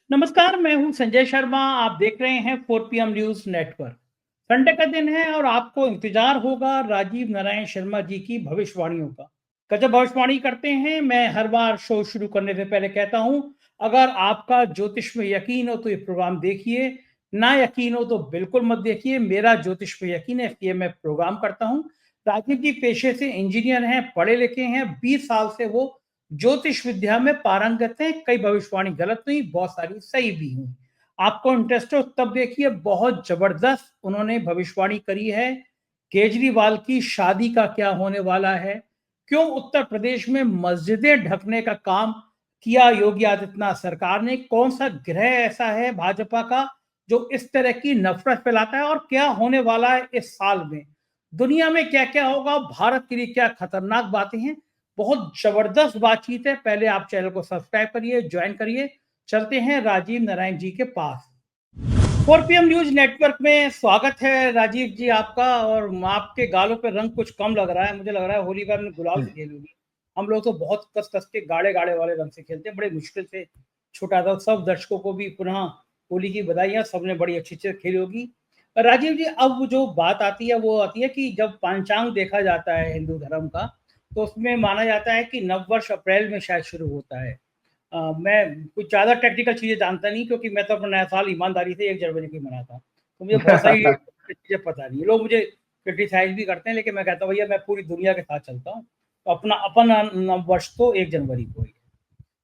नमस्कार, मैं हूं संजय शर्मा। आप देख रहे हैं 4 PM न्यूज नेटवर्क। संडे का दिन है और आपको इंतजार होगा राजीव नारायण शर्मा जी की भविष्यवाणियों का। गजब भविष्यवाणी करते हैं। मैं हर बार शो शुरू करने से पहले कहता हूं, अगर आपका ज्योतिष में यकीन हो तो ये प्रोग्राम देखिए, ना यकीन हो तो बिल्कुल मत देखिए। मेरा ज्योतिष में यकीन है, इसलिए मैं प्रोग्राम करता हूं। राजीव जी पेशे से इंजीनियर हैं, पढ़े लिखे हैं, 20 साल से वो ज्योतिष विद्या में पारंगत हैं। कई भविष्यवाणी गलत हुई, बहुत सारी सही भी हुई। आपको इंटरेस्ट हो तब देखिए, बहुत जबरदस्त उन्होंने भविष्यवाणी करी है। केजरीवाल की शादी का क्या होने वाला है, क्यों उत्तर प्रदेश में मस्जिदें ढकने का काम किया योगी आदित्यनाथ सरकार ने, कौन सा ग्रह ऐसा है भाजपा का जो इस तरह की नफरत फैलाता है, और क्या होने वाला है इस साल में, दुनिया में क्या क्या होगा, भारत के लिए क्या खतरनाक बातें हैं। बहुत जबरदस्त बातचीत है। पहले आप चैनल को सब्सक्राइब करिए, ज्वाइन करिए। चलते हैं राजीव नारायण जी के पास। 4 PM न्यूज नेटवर्क में स्वागत है राजीव जी आपका। और आपके गालों पे रंग कुछ कम लग रहा है, मुझे लग रहा है होली का आपने गुलाल से खेली होगी। हम लोग तो बहुत कस कस के गाढ़े गाढ़े वाले रंग से खेलते हैं, बड़े मुश्किल से छुटा था। सब दर्शकों को भी पुनः होली की बधाइयां, सबने बड़ी अच्छी से खेली होगी। राजीव जी, अब जो बात आती है वो आती है कि जब पंचांग देखा जाता है हिंदू धर्म का, तो उसमें माना जाता है कि नववर्ष अप्रैल में शायद शुरू होता है। मैं कुछ ज़्यादा टेक्निकल चीज़ें जानता नहीं, क्योंकि मैं तो अपना नया साल ईमानदारी से 1 जनवरी को ही मनाता, तो मुझे बहुत सारी चीज़ें पता नहीं। लोग मुझे क्रिटिसाइज भी करते हैं, लेकिन मैं कहता हूँ भैया मैं पूरी दुनिया के साथ चलता हूँ, तो अपना नववर्ष तो 1 जनवरी को ही है।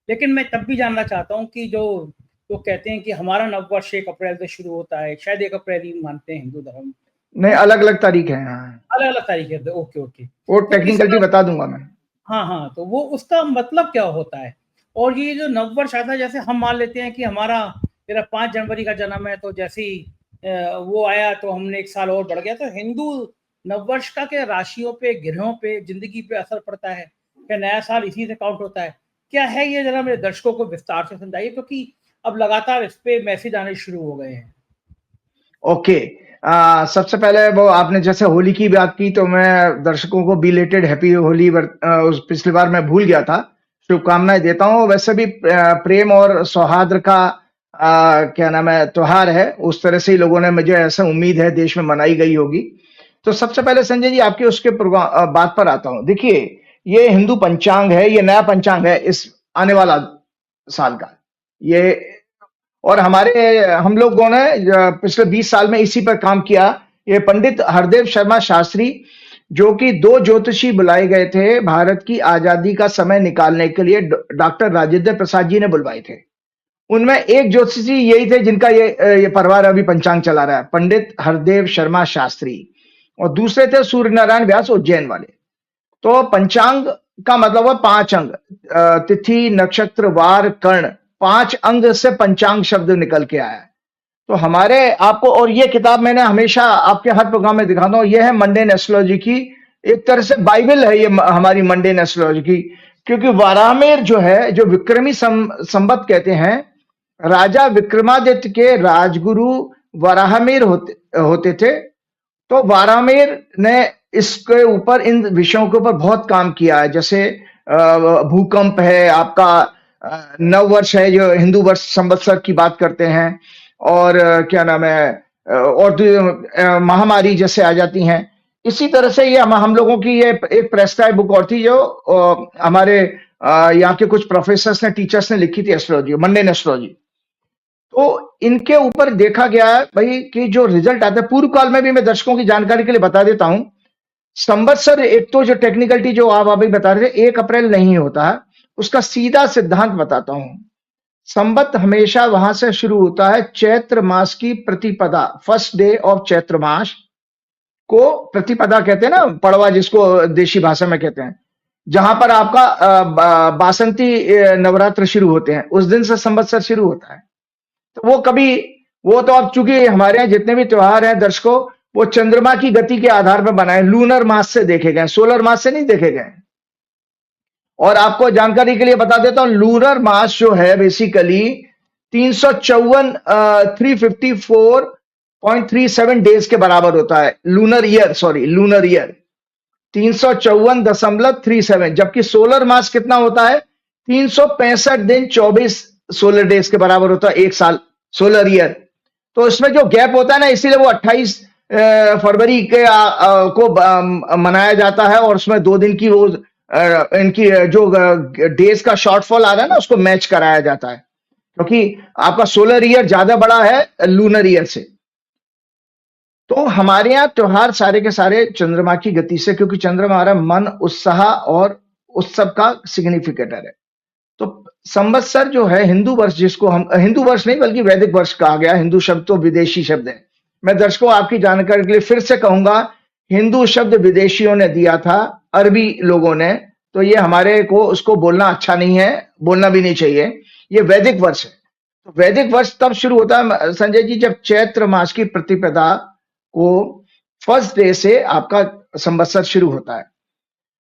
लेकिन मैं तब भी जानना चाहता हूँ कि जो लोग कहते हैं कि हमारा नववर्ष 1 अप्रैल से शुरू होता है, शायद 1 अप्रैल ही मानते हैं हिंदू धर्म। नहीं, अलग अलग तारीख है। हाँ, अलग अलग तारीख है, ओके ओके। वो तो टेक्निकलिटी इसका, बता दूंगा मैं। हाँ हाँ, तो वो उसका मतलब क्या होता है? और ये जो नववर्ष आता है, जैसे हम मान लेते हैं कि मेरा 5 जनवरी का जन्म है, तो जैसे ही वो आया तो हमने 1 साल और बढ़ गया। तो हिंदू नववर्ष का क्या राशियों पे, ग्रहों पे, जिंदगी पे असर पड़ता है? क्या नया साल इसी से काउंट होता है? क्या है ये, जरा मेरे दर्शकों को विस्तार से समझाइए, क्योंकि अब लगातार इस पे मैसेज आने शुरू हो गए हैं। ओके। सबसे पहले वो आपने जैसे होली की बात की, तो मैं दर्शकों को बिलेटेड हैप्पी होली उस पिछली बार मैं भूल गया था, शुभकामनाएं देता हूँ। वैसे भी प्रेम और सौहार्द का क्या नाम है त्योहार है, उस तरह से ही लोगों ने, मुझे ऐसा उम्मीद है, देश में मनाई गई होगी। तो सबसे पहले संजय जी आपके उसके प्रोग्राम बात पर आता हूँ। देखिए, ये हिंदू पंचांग है, ये नया पंचांग है इस आने वाला साल का। ये और हम लोगों ने पिछले 20 साल में इसी पर काम किया। ये पंडित हरदेव शर्मा शास्त्री, जो कि 2 ज्योतिषी बुलाए गए थे भारत की आजादी का समय निकालने के लिए, डॉक्टर राजेंद्र प्रसाद जी ने बुलवाए थे। उनमें एक ज्योतिषी यही थे जिनका ये परिवार अभी पंचांग चला रहा है, पंडित हरदेव शर्मा शास्त्री। और दूसरे थे सूर्य नारायण व्यास, उज्जैन वाले। तो पंचांग का मतलब है 5 अंग, तिथि, नक्षत्र, वार, कर्ण, 5 अंग से पंचांग शब्द निकल के आया है। तो हमारे आपको, और ये किताब मैंने हमेशा आपके हर प्रोग्राम में दिखाता हूँ, ये है मंडेन एस्ट्रोलॉजी की एक तरह से बाइबल है ये हमारी मंडेन एस्ट्रोलॉजी की। क्योंकि वारामेर जो है, जो विक्रमी संवत कहते हैं, राजा विक्रमादित्य के राजगुरु वराहमिर होते थे। तो वारामेर ने इसके ऊपर, इन विषयों के ऊपर बहुत काम किया है। जैसे भूकंप है आपका, नव वर्ष है जो हिंदू वर्ष संवत्सर की बात करते हैं, और क्या नाम है, और महामारी जैसे आ जाती हैं। इसी तरह से ये हम लोगों की ये एक प्रेस्क्राइब बुक और थी, जो हमारे यहाँ के कुछ प्रोफेसर्स ने, टीचर्स ने लिखी थी, एस्ट्रोलॉजी, मंडेन एस्ट्रोलॉजी। तो इनके ऊपर देखा गया है भाई कि जो रिजल्ट आता है, पूर्व काल में भी मैं दर्शकों की जानकारी के लिए बता देता हूं। संवत्सर, एक तो जो टेक्निकलिटी जो आप अभी बता रहे थे, 1 अप्रैल नहीं होता है, उसका सीधा सिद्धांत बताता हूं। संवत हमेशा वहां से शुरू होता है, चैत्र मास की प्रतिपदा, फर्स्ट डे ऑफ चैत्र मास को प्रतिपदा कहते हैं ना, पड़वा जिसको देशी भाषा में कहते हैं, जहां पर आपका बासंती नवरात्र शुरू होते हैं, उस दिन से संवत्सर शुरू होता है। तो वो तो अब चूंकि हमारे यहाँ जितने भी त्योहार हैं दर्शकों, वो चंद्रमा की गति के आधार पर बनाए, लूनर मास से देखे गए, सोलर मास से नहीं देखे गए। और आपको जानकारी के लिए बता देता हूं, लूनर मास जो है बेसिकली 354.37 डेज के बराबर होता है। लूनर ईयर 354.37, जबकि सोलर मास कितना होता है, 365 दिन 24 सोलर डेज के बराबर होता है, 1 साल सोलर ईयर। तो इसमें जो गैप होता है ना, इसीलिए वो 28 फरवरी के को मनाया जाता है, और उसमें 2 दिन की वो इनकी जो डेज का शॉर्टफॉल आ रहा है ना, उसको मैच कराया जाता है, क्योंकि आपका सोलर ईयर ज्यादा बड़ा है लूनर ईयर से। तो हमारे यहाँ त्योहार सारे के सारे चंद्रमा की गति से, क्योंकि चंद्रमा हमारा मन, उत्साह और उत्सव का सिग्निफिकेटर है। तो संवत्सर जो है हिंदू वर्ष, जिसको हम हिंदू वर्ष नहीं बल्कि वैदिक वर्ष कहा गया, हिंदू शब्द तो विदेशी शब्द है। मैं दर्शकों आपकी जानकारी के लिए फिर से कहूंगा, हिंदू शब्द विदेशियों ने दिया था, अरबी लोगों ने, तो ये हमारे को उसको बोलना अच्छा नहीं है, बोलना भी नहीं चाहिए। ये वैदिक वर्ष है। तो वैदिक वर्ष तब शुरू होता है संजय जी, जब चैत्र मास की प्रतिपदा को फर्स्ट डे से आपका संवत्सर शुरू होता है।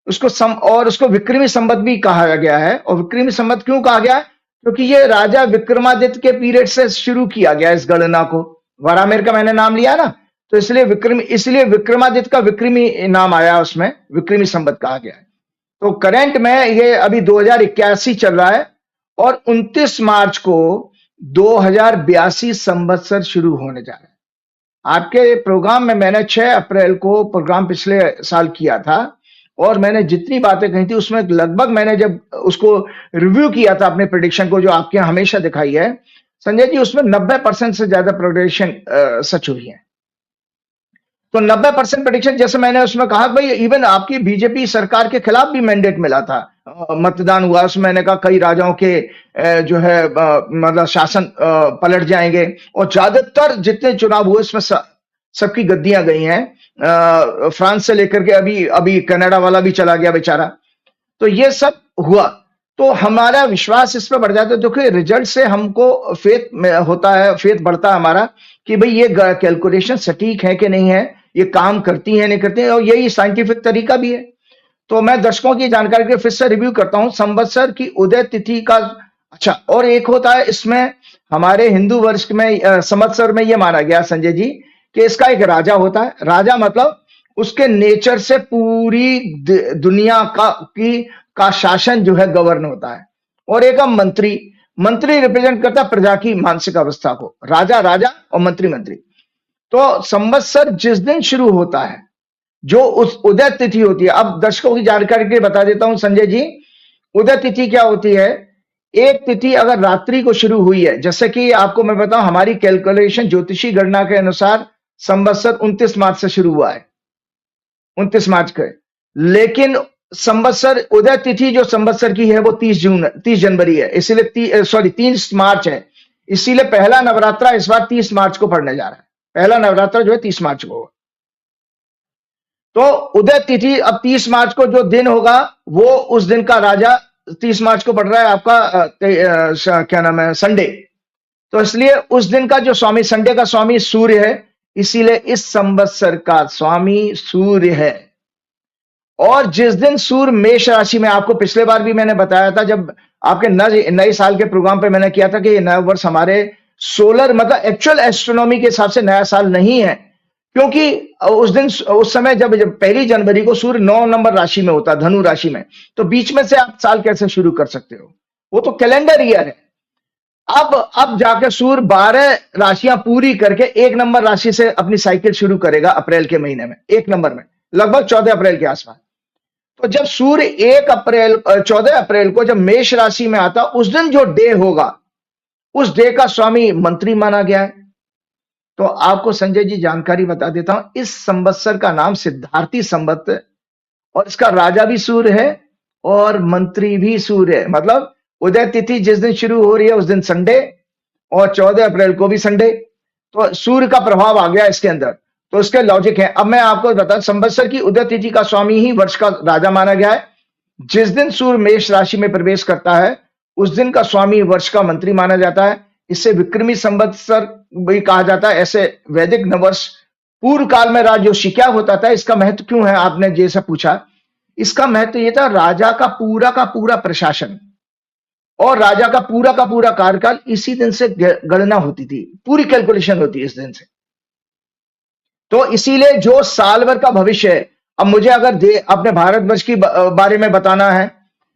उसको विक्रमी संवत भी कहा गया है। और विक्रमी संवत क्यों कहा गया है? क्योंकि ये राजा विक्रमादित्य के पीरियड से शुरू किया गया इस गणना को। वरामेर का मैंने नाम लिया ना, तो इसलिए विक्रमादित्य का विक्रमी नाम आया, उसमें विक्रमी संवत कहा गया है। तो करंट में ये अभी 2081 चल रहा है, और 29 मार्च को 2082 संवत्सर शुरू होने जा रहा है। आपके प्रोग्राम में मैंने 6 अप्रैल को प्रोग्राम पिछले साल किया था, और मैंने जितनी बातें कही थी उसमें लगभग, मैंने जब उसको रिव्यू किया था अपने प्रेडिक्शन को, जो आपके यहाँ हमेशा दिखाई है संजय जी, उसमें 90% से ज्यादा प्रेडिक्शन सच हुई है। तो 90% प्रेडिक्शन, जैसे मैंने उसमें कहा भाई, इवन आपकी बीजेपी सरकार के खिलाफ भी मैंडेट मिला था, मतदान हुआ उसमें, मैंने कहा कई राजाओं के जो है मतलब शासन पलट जाएंगे, और ज्यादातर जितने चुनाव हुए उसमें सबकी गद्दियां गई हैं, फ्रांस से लेकर के अभी कनाडा वाला भी चला गया बेचारा। तो ये सब हुआ, तो हमारा विश्वास इस पर बढ़ जाता है। देखिए रिजल्ट से हमको फेथ होता है, फेथ बढ़ता है हमारा, कि भाई ये कैलकुलेशन सटीक है कि नहीं है, ये काम करती है नहीं करती है, और यही साइंटिफिक तरीका भी है। तो मैं दर्शकों की जानकारी के फिर से रिव्यू करता हूं। संवत्सर की उदय तिथि का, अच्छा, और एक होता है इसमें हमारे हिंदू वर्ष में, संवत्सर में ये माना गया संजय जी कि इसका एक राजा होता है। राजा मतलब उसके नेचर से पूरी दुनिया का शासन जो है गवर्न होता है। और एक मंत्री रिप्रेजेंट करता है प्रजा की मानसिक अवस्था को, राजा और मंत्री। तो संवत्सर जिस दिन शुरू होता है, जो उस उदय तिथि होती है, अब दर्शकों की जानकारी के लिए बता देता हूं संजय जी, उदय तिथि क्या होती है? एक तिथि अगर रात्रि को शुरू हुई है, जैसे कि आपको मैं बताऊं, हमारी कैलकुलेशन ज्योतिषी गणना के अनुसार संवत्सर 29 मार्च से शुरू हुआ है, 29 मार्च के, लेकिन संवत्सर उदय तिथि जो संवत्सर की है वो 30 जनवरी है, इसीलिए 30 मार्च है, इसीलिए पहला नवरात्रा इस बार 30 मार्च को पड़ने जा रहा है। पहला नवरात्रा जो है 30 मार्च को होगा। तो उदय तिथि अब 30 मार्च को जो दिन होगा, वो उस दिन का राजा 30 मार्च को पड़ रहा है आपका क्या नाम है, संडे। तो इसलिए उस दिन का जो स्वामी, संडे का स्वामी सूर्य है, इसीलिए इस संवत्सर का स्वामी सूर्य है। और जिस दिन सूर्य मेष राशि में, आपको पिछले बार भी मैंने बताया था जब आपके नए साल के प्रोग्राम पे मैंने किया था कि ये नया वर्ष हमारे सोलर मतलब एक्चुअल एस्ट्रोनॉमी के हिसाब से नया साल नहीं है, क्योंकि उस समय जब 1 जनवरी को सूर्य 9 नंबर राशि में होता, धनु राशि में, तो बीच में से आप साल कैसे शुरू कर सकते हो? वो तो कैलेंडर ईयर है। अब जाके सूर्य 12 राशियां पूरी करके 1 नंबर राशि से अपनी साइकिल शुरू करेगा अप्रैल के महीने में, 1 नंबर में, लगभग 14 अप्रैल के आसपास। तो जब सूर्य 14 अप्रैल को जब मेष राशि में आता, उस दिन जो डे होगा, उस डे का स्वामी मंत्री माना गया है। तो आपको संजय जी जानकारी बता देता हूं, इस संवत्सर का नाम सिद्धार्थी संवत, और इसका राजा भी सूर्य है और मंत्री भी सूर्य है। मतलब उदय तिथि जिस दिन शुरू हो रही है उस दिन संडे, और 14 अप्रैल को भी संडे। तो सूर्य का प्रभाव आ गया इसके अंदर, तो इसके लॉजिक है। अब मैं आपको बता, संवत्सर की उदय तिथि का स्वामी ही वर्ष का राजा माना गया है। जिस दिन सूर्य मेष राशि में प्रवेश करता है, उस दिन का स्वामी वर्ष का मंत्री माना जाता है। इससे विक्रमी संवत्सर भी कहा जाता है। ऐसे वैदिक नववर्ष पूर्व काल में राजयोषी क्या होता था, इसका महत्व क्यों है, आपने जैसा पूछा। इसका महत्व यह था, राजा का पूरा प्रशासन और राजा का पूरा कार्यकाल इसी दिन से गणना होती थी, पूरी कैलकुलेशन होती है इस दिन से। तो इसीलिए जो साल भर का भविष्य है, अब मुझे अगर अपने भारतवर्ष की बारे में बताना है,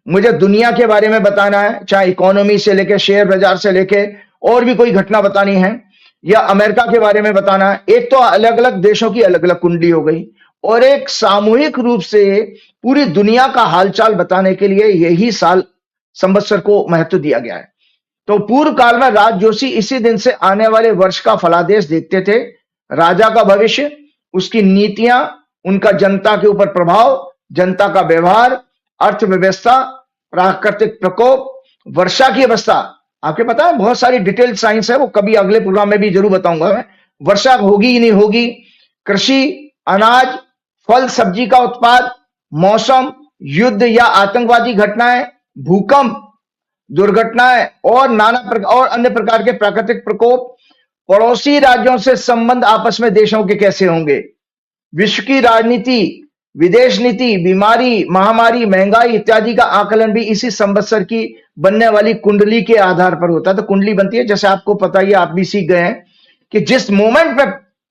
मुझे दुनिया के बारे में बताना है, चाहे इकोनॉमी से लेके शेयर बाजार से लेके और भी कोई घटना बतानी है, या अमेरिका के बारे में बताना है। एक तो अलग अलग देशों की अलग अलग कुंडली हो गई, और एक सामूहिक रूप से पूरी दुनिया का हालचाल बताने के लिए यही साल संवत्सर को महत्व दिया गया है। तो पूर्व काल में राज जोशी इसी दिन से आने वाले वर्ष का फलादेश देखते थे। राजा का भविष्य, उसकी नीतियां, उनका जनता के ऊपर प्रभाव, जनता का व्यवहार, अर्थव्यवस्था, प्राकृतिक प्रकोप, वर्षा की अवस्था। आपके पता है बहुत सारी डिटेल साइंस है, वो कभी अगले प्रोग्राम में भी जरूर बताऊंगा मैं। वर्षा होगी ही नहीं होगी, कृषि, अनाज, फल सब्जी का उत्पाद, मौसम, युद्ध या आतंकवादी घटनाएं, भूकंप, दुर्घटनाएं और और अन्य प्रकार के प्राकृतिक प्रकोप, पड़ोसी राज्यों से संबंध आपस में देशों के कैसे होंगे, विश्व की राजनीति, विदेश नीति, बीमारी, महामारी, महंगाई इत्यादि का आकलन भी इसी संवत्सर की बनने वाली कुंडली के आधार पर होता है। तो कुंडली बनती है, जैसे आपको पता ही, आप भी सीख गए हैं कि जिस मोमेंट पे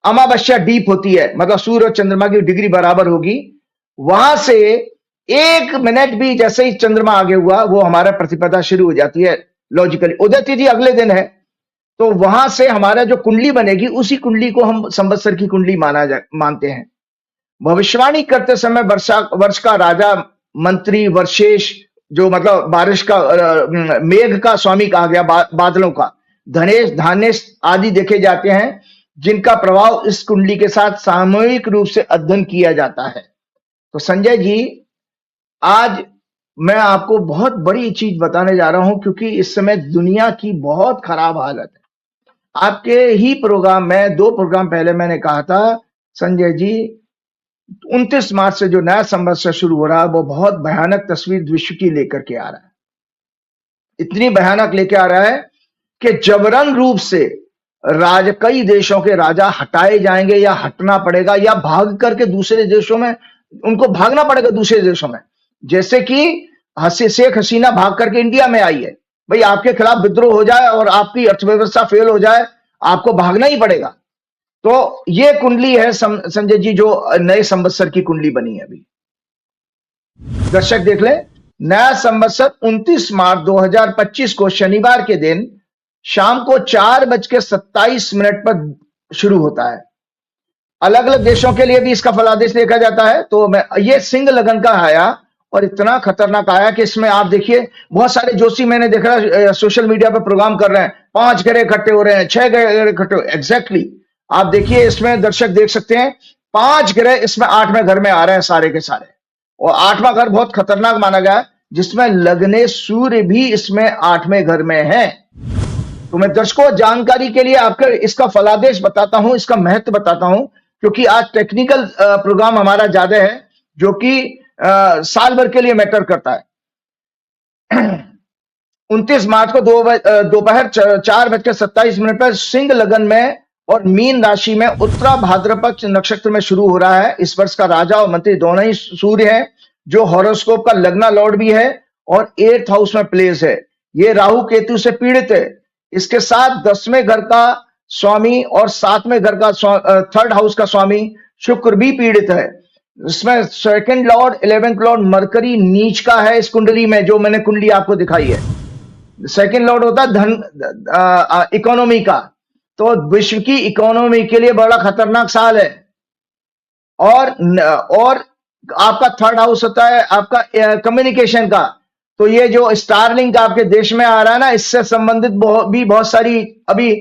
अमावस्या डीप होती है, मतलब सूर्य और चंद्रमा की डिग्री बराबर होगी, वहां से 1 मिनट भी जैसे ही चंद्रमा आगे हुआ, वो हमारा प्रतिपदा शुरू हो जाती है लॉजिकली। उदय तिथि अगले दिन है, तो वहां से हमारा जो कुंडली बनेगी, उसी कुंडली को हम संवत्सर की कुंडली मानते हैं। भविष्यवाणी करते समय वर्ष का राजा, मंत्री, वर्षेश, जो मतलब बारिश का, मेघ का स्वामी कहा गया, बादलों का, धनेश, धानेश आदि देखे जाते हैं, जिनका प्रभाव इस कुंडली के साथ सामूहिक रूप से अध्ययन किया जाता है। तो संजय जी, आज मैं आपको बहुत बड़ी चीज बताने जा रहा हूं, क्योंकि इस समय दुनिया की बहुत खराब हालत है। आपके ही प्रोग्राम में 2 प्रोग्राम पहले मैंने कहा था, संजय जी, 29 मार्च से जो नया संवत्सर शुरू हो रहा है, वो बहुत भयानक तस्वीर विश्व की लेकर के आ रहा है। इतनी भयानक लेके आ रहा है कि जबरन रूप से कई देशों के राजा हटाए जाएंगे, या हटना पड़ेगा, या भाग करके दूसरे देशों में, उनको भागना पड़ेगा दूसरे देशों में। जैसे कि शेख हसीना भाग करके इंडिया में आई है। भाई, आपके खिलाफ विद्रोह हो जाए और आपकी अर्थव्यवस्था फेल हो जाए, आपको भागना ही पड़ेगा। तो ये कुंडली है संजय जी, जो नए संवत्सर की कुंडली बनी है। अभी दर्शक देख ले, नया संवत्सर 29 मार्च 2025 को शनिवार के दिन शाम को 4:27 पर शुरू होता है। अलग अलग देशों के लिए भी इसका फलादेश देखा जाता है। तो मैं ये सिंह लगन का आया, और इतना खतरनाक आया कि इसमें आप देखिए, बहुत सारे जोशी मैंने देखा सोशल मीडिया पर प्रोग्राम कर रहे हैं, 5 ग्रह इकट्ठे हो रहे हैं, 6 ग्रह इकट्ठे हो, एग्जैक्टली आप देखिए, इसमें दर्शक देख सकते हैं 5 ग्रह इसमें 8वें घर में आ रहे हैं सारे के सारे। और 8वां घर बहुत खतरनाक माना गया, जिसमें लग्ने सूर्य भी इसमें 8वें घर में है। तो मैं दर्शकों जानकारी के लिए आपको इसका फलादेश बताता हूं, इसका महत्व बताता हूं, क्योंकि आज टेक्निकल प्रोग्राम हमारा ज्यादा है, जो कि साल भर के लिए मैटर करता है। 29 मार्च को दोपहर 4:27 पर सिंह लगन में और मीन राशि में उत्तरा भाद्रपद नक्षत्र में शुरू हो रहा है। इस वर्ष का राजा और मंत्री दोनों ही सूर्य है, जो हॉरोस्कोप का लग्ना लॉर्ड भी है और 8th हाउस में प्लेस है। ये राहु केतु से पीड़ित है। इसके साथ 10वें घर का स्वामी और 7वें घर का 3rd हाउस का स्वामी शुक्र भी पीड़ित है। इसमें 2nd Lord, 11th Lord mercury नीच का है इस कुंडली में, जो मैंने कुंडली आपको दिखाई है। 2nd लॉर्ड होता है धन, इकोनॉमी का। तो विश्व की इकोनॉमी के लिए बड़ा खतरनाक साल है। और आपका 3rd हाउस होता है आपका कम्युनिकेशन का। तो ये जो स्टारलिंक आपके देश में आ रहा है ना, इससे संबंधित भी बहुत सारी अभी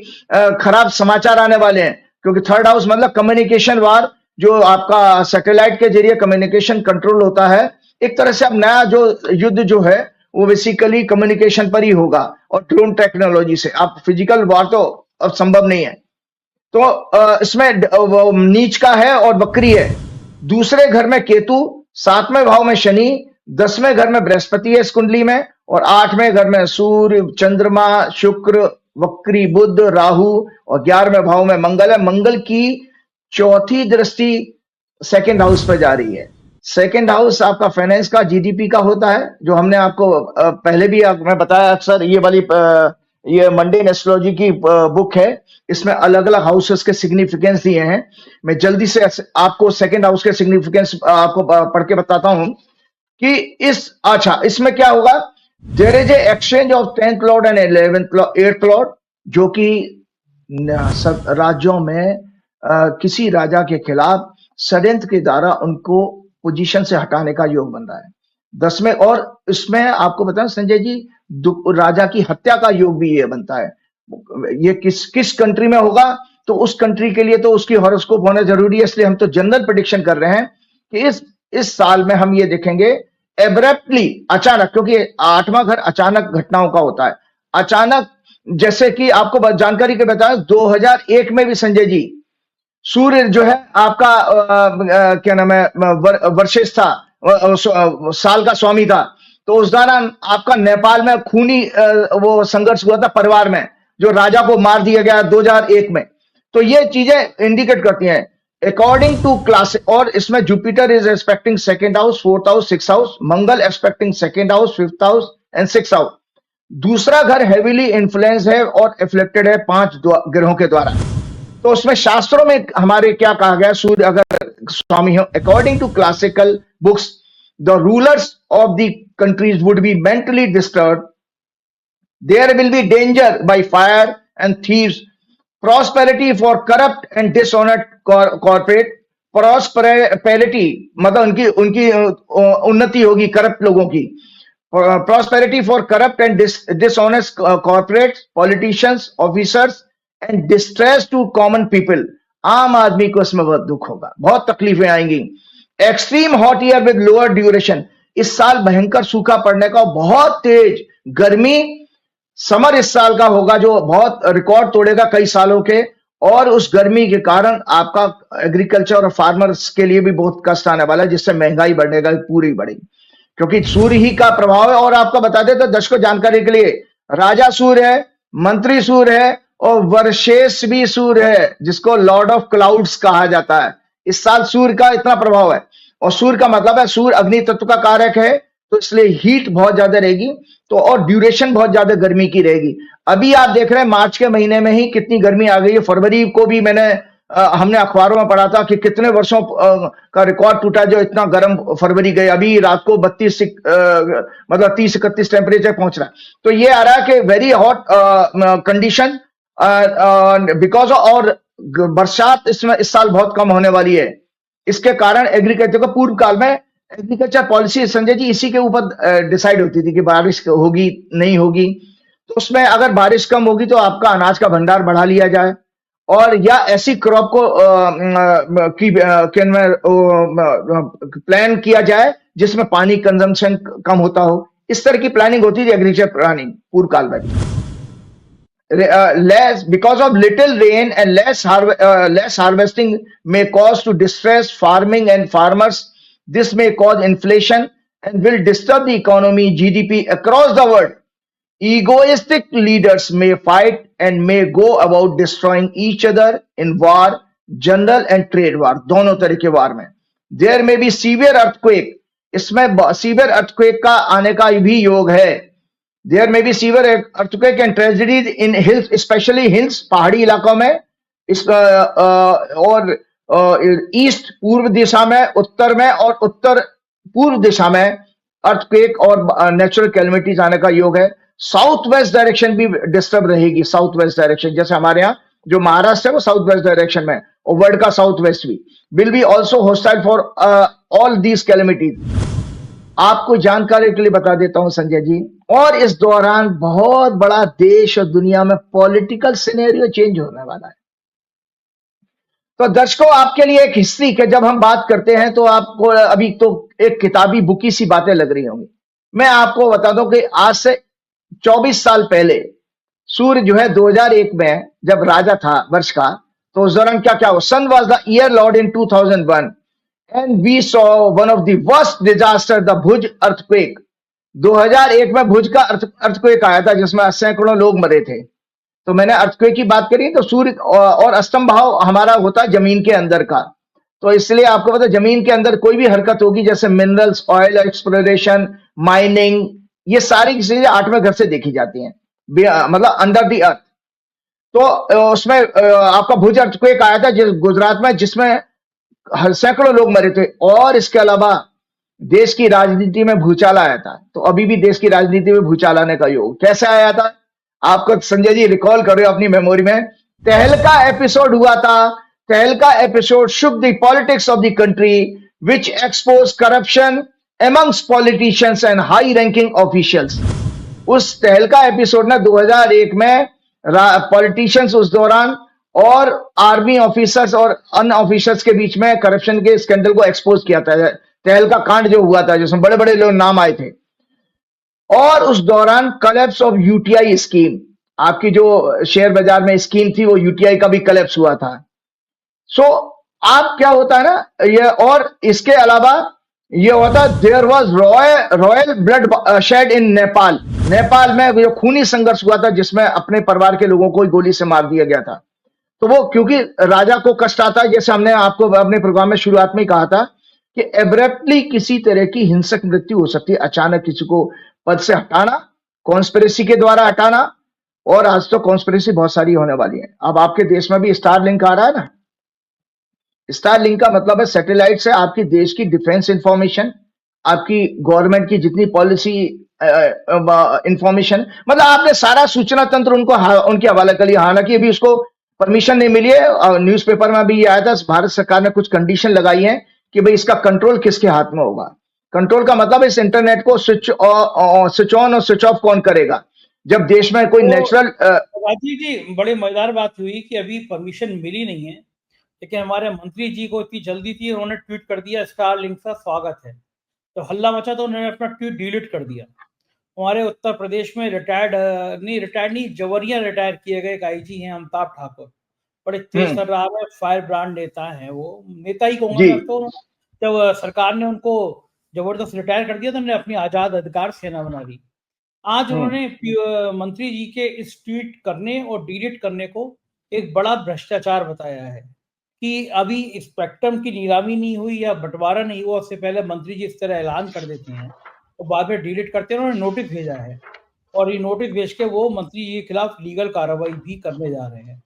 खराब समाचार आने वाले हैं, क्योंकि 3rd हाउस मतलब कम्युनिकेशन वार, जो आपका सैटेलाइट के जरिए कम्युनिकेशन कंट्रोल होता है। एक तरह से अब नया जो युद्ध जो है, वो बेसिकली कम्युनिकेशन पर ही होगा, और ड्रोन टेक्नोलॉजी से। अब फिजिकल वार तो अब संभव नहीं है। तो इसमें नीच का है और वक्री है। दूसरे घर में केतु, 7वें भाव में शनि, 10वें घर में बृहस्पति है इस कुंडली में, और 8वें घर में सूर्य, चंद्रमा, शुक्र, वक्री बुध, राहु, और 11वें भाव में मंगल है। मंगल की 4थी दृष्टि 2nd हाउस पर जा रही है। 2nd हाउस आपका फाइनेंस का, जीडीपी का होता है, जो हमने आपको पहले भी मैं बताया अक्सर। ये वाली ये मंडेन एस्ट्रोलॉजी की बुक है, इसमें अलग अलग हाउसेस के सिग्निफिकेंस दिए हैं। मैं जल्दी से आपको 2nd हाउस के सिग्निफिकेंस आपको पढ़ के बताता हूं। कि अच्छा इसमें क्या होगा, there is a exchange of 10th lord and 8th lord, जो कि सब राज्यों में किसी राजा के खिलाफ षड्यंत्र के द्वारा उनको पोजीशन से हटाने का योग बन रहा है 10वें। और इसमें आपको बताएं संजय जी, राजा की हत्या का योग भी ये बनता है। ये किस कंट्री में होगा, तो उस कंट्री के लिए तो उसकी हॉरोस्कोप होना जरूरी है, इसलिए हम तो जनरल प्रेडिक्शन कर रहे हैं कि इस साल में हम ये देखेंगे एब्रप्टली, अचानक, क्योंकि 8वां घर अचानक घटनाओं का होता है, अचानक। जैसे कि आपको जानकारी के बताएं, 2001 में भी संजय जी सूर्य जो है आपका क्या नाम है, वर्षेस था, साल का स्वामी था। तो उस दौरान आपका नेपाल में खूनी वो संघर्ष हुआ था परिवार में, जो राजा को मार दिया गया 2001 में। तो ये चीजें इंडिकेट करती हैं अकॉर्डिंग टू क्लास। और इसमें Jupiter is expecting 2nd house, 4th house, 6th house, Mangal expecting 2nd house, 5th house and 6th house. दूसरा घर हेविली इन्फ्लुएंस है और एफ्लेक्टेड है 5 ग्रहों के द्वारा। तो उसमें शास्त्रों में हमारे क्या कहा गया, सूर्य अगर स्वामी हो, according to classical books, the rulers of the countries would be mentally disturb, there will be danger by fire and thieves, prosperity for corrupt and dishonored corporate. Prosperity मतलब उनकी उन्नति होगी करप्ट लोगों की, prosperity for corrupt and dishonest corporate, politicians, officers and distress to common people. आम आदमी को इसमें बहुत दुख होगा, बहुत तकलीफें आएंगी। Extreme hot year with lower duration, इस साल भयंकर सूखा पड़ने का, बहुत तेज गर्मी समर इस साल का होगा, जो बहुत रिकॉर्ड तोड़ेगा कई सालों के। और उस गर्मी के कारण आपका एग्रीकल्चर और फार्मर्स के लिए भी बहुत कष्ट आने वाला है, जिससे महंगाई बढ़ेगा, पूरी बढ़ेगी, क्योंकि सूर्य ही का प्रभाव है। और आपको बता दें तो दर्शकों जानकारी के लिए, राजा सूर्य है, मंत्री सूर्य है और वर्षेस भी सूर्य है, जिसको लॉर्ड ऑफ क्लाउड्स कहा जाता है। इस साल सूर्य का इतना प्रभाव है। और सूर्य का मतलब है, सूर्य अग्नि तत्व का कारक है, तो इसलिए हीट बहुत ज्यादा रहेगी, तो और ड्यूरेशन बहुत ज्यादा गर्मी की रहेगी। अभी आप देख रहे हैं मार्च के महीने में ही कितनी गर्मी आ गई है। फरवरी को भी हमने अखबारों में पढ़ा था कि कितने वर्षों का रिकॉर्ड टूटा जो इतना गर्म फरवरी गए। अभी रात को 32 मतलब 30-31 टेम्परेचर पहुंच रहा है। तो ये आ रहा है कि वेरी हॉट कंडीशन बिकॉज, और बरसात इसमें इस साल बहुत कम होने वाली है। इसके कारण एग्रीकल्चर का, पूर्व काल में एग्रीकल्चर पॉलिसी संजय जी इसी के ऊपर डिसाइड होती थी कि बारिश होगी नहीं होगी। तो उसमें अगर बारिश कम होगी तो आपका अनाज का भंडार बढ़ा लिया जाए, और या ऐसी क्रॉप को प्लान किया जाए जिसमें पानी कंजम्पशन कम होता हो। इस तरह की प्लानिंग होती थी एग्रीकल्चर प्लानिंग पूर्व काल में। less because of little rain and less harvesting may cause to distress farming and farmers. This may cause inflation and will disturb the economy, GDP across the world. Egoistic leaders may fight and may go about destroying each other in war, general and trade war, दोनों तरह के वार में। There may be severe earthquake, इसमें severe earthquake का आने का भी योग है। There may be severe earthquake and tragedies in hills, especially hills, पहाड़ी इलाकों में, और ईस्ट पूर्व दिशा में, उत्तर में और उत्तर पूर्व दिशा में अर्थक्वेक और नेचुरल कैलमिटीज आने का योग है। साउथ वेस्ट डायरेक्शन भी डिस्टर्ब रहेगी, साउथ वेस्ट डायरेक्शन, जैसे हमारे यहाँ जो महाराष्ट्र है वो साउथ वेस्ट डायरेक्शन में, और वर्ल्ड का साउथ वेस्ट भी will be also hostile for all these calamities. आपको जानकारी के लिए बता देता हूं संजय जी, और इस दौरान बहुत बड़ा देश और दुनिया में पॉलिटिकल सिनेरियो चेंज होने वाला है। तो दर्शकों आपके लिए एक हिस्ट्री के जब हम बात करते हैं तो आपको अभी तो एक किताबी बुकी सी बातें लग रही होंगी। मैं आपको बता दूं कि आज से 24 साल पहले सूर्य जो है 2001 में जब राजा था वर्ष का, तो उस दौरान क्या क्या हुआ। Sun was the year lord in 2001 and we saw one of the worst disaster, the Bhuj earthquake। 2001 में भुज का earthquake आया था जिसमें सैकड़ों लोग मरे थे। तो मैंने earthquake की बात करी, तो सूर्य और अस्तम भाव हमारा होता है जमीन के अंदर का, तो इसलिए आपको पता जमीन के अंदर कोई भी हरकत होगी, जैसे मिनरल्स, ऑयल एक्सप्लोरेशन, माइनिंग, ये सारी चीजें 8वें घर से देखी जाती हैं, मतलब अंडर द अर्थ। तो उसमें आपका भुज earthquake आया था गुजरात में, जिसमें सैकड़ों लोग मरे थे। और इसके अलावा देश की राजनीति में भूचाल आया था, तो अभी भी देश की राजनीति में भूचाल आने का योग कैसे आया था? आपको संजय जी रिकॉल कर रहे हो अपनी मेमोरी में, तहलका एपिसोड हुआ था। तहलका episode shook the politics of the country which expose corruption amongst politicians and high ranking officials। उस तहलका एपिसोड ने 2001 में पॉलिटिशियंस उस दौरान और आर्मी ऑफिसर्स और अन्य ऑफिसर्स के बीच में करप्शन के स्कैंडल को एक्सपोज किया था। तहलका कांड जो हुआ था जिसमें बड़े बड़े लोग नाम आए थे, और उस दौरान कलेप्स ऑफ यूटीआई स्कीम, आपकी जो शेयर बाजार में स्कीम थी वो यूटीआई का भी कलेप्स हुआ था। सो आप क्या होता है ना ये, और इसके अलावा ये होता there was royal bloodshed in Nepal. Nepal में जो खूनी संघर्ष हुआ था जिसमें अपने परिवार के लोगों को गोली से मार दिया गया था। तो वो क्योंकि राजा को कष्ट आता है, जैसे हमने आपको अपने प्रोग्राम में शुरुआत में ही कहा था कि एब्रप्टली किसी तरह की हिंसक मृत्यु हो सकती है, अचानक किसी को पद से हटाना, कॉन्स्पिरेसी के द्वारा हटाना, और आज तो कॉन्स्पिरेसी बहुत सारी होने वाली है। अब आपके देश में भी स्टार लिंक आ रहा है ना। स्टार लिंक का मतलब है सैटेलाइट से आपकी देश की डिफेंस इंफॉर्मेशन, आपकी गवर्नमेंट की जितनी पॉलिसी इंफॉर्मेशन, मतलब आपने सारा सूचना तंत्र उनके हवाले कर लिया। हालांकि अभी उसको परमिशन नहीं मिली है। न्यूज़पेपर में भी ये आया था, भारत सरकार ने कुछ कंडीशन लगाई है कि भाई इसका कंट्रोल किसके हाथ में होगा। कंट्रोल का मतलब इस इंटरनेट को स्विच ऑन और स्विच ऑफ कौन करेगा जब देश में कोई नेचुरल। राजीव जी, बड़े मजेदार बात हुई कि अभी परमिशन मिली नहीं है, लेकिन हमारे मंत्री जी को इतनी जल्दी थी, उन्होंने ट्वीट कर दिया स्टार लिंक का स्वागत है। तो हल्ला मचा तो उन्होंने अपना ट्वीट डिलीट कर दिया। हमारे उत्तर प्रदेश में रिटायर्ड नहीं जवरिया रिटायर किए गए एक आईजी हैं अमिताभ ठाकुर, बड़े तेज तर्रार है, फायर ब्रांड नेता है, वो नेता ही कहूंगा मैं तो। जब सरकार ने उनको जबरदस्त रिटायर कर दिया तो उन्होंने अपनी आजाद अधिकार सेना बना दी। आज उन्होंने मंत्री जी के इस ट्वीट करने और डिलीट करने को एक बड़ा भ्रष्टाचार बताया है कि अभी स्पेक्ट्रम की नीलामी नहीं हुई या बंटवारा नहीं हुआ, उससे पहले मंत्री जी इस तरह ऐलान कर देते हैं और बाद में डिलीट करते हैं। उन्होंने नोटिस भेजा है और ये नोटिस भेज के वो मंत्री जी के खिलाफ लीगल कार्रवाई भी करने जा रहे हैं।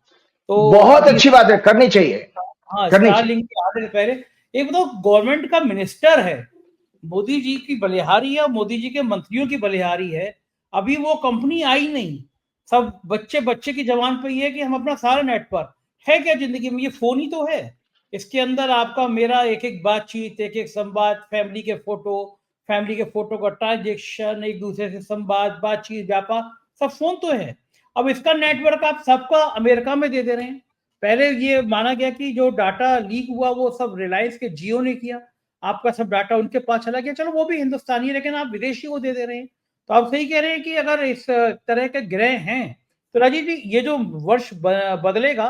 तो बहुत अच्छी बात है, करनी चाहिए। हाँ, स्टार लिंक के आने से पहले एक तो गवर्नमेंट का मिनिस्टर है, मोदी जी की बलिहारी है, मोदी जी के मंत्रियों की बलिहारी है। अभी वो कंपनी आई नहीं, सब बच्चे की जबान पे ये है कि हम अपना सारा नेटवर्क है क्या जिंदगी में, ये फोन ही तो है। इसके अंदर आपका मेरा एक एक बातचीत, एक एक संवाद, फैमिली के फोटो का ट्रांजेक्शन, एक दूसरे से संवाद, बातचीत, व्यापार, सब फोन तो है। अब इसका नेटवर्क आप सबका अमेरिका में दे रहे हैं। पहले ये माना गया कि जो डाटा लीक हुआ वो सब रिलायंस के जियो ने किया, आपका सब डाटा उनके पास चला गया। चलो वो भी हिंदुस्तानी है, लेकिन आप विदेशी को दे रहे हैं। तो आप सही कह रहे हैं कि अगर इस तरह के ग्रह हैं तो राजीव जी ये जो वर्ष बदलेगा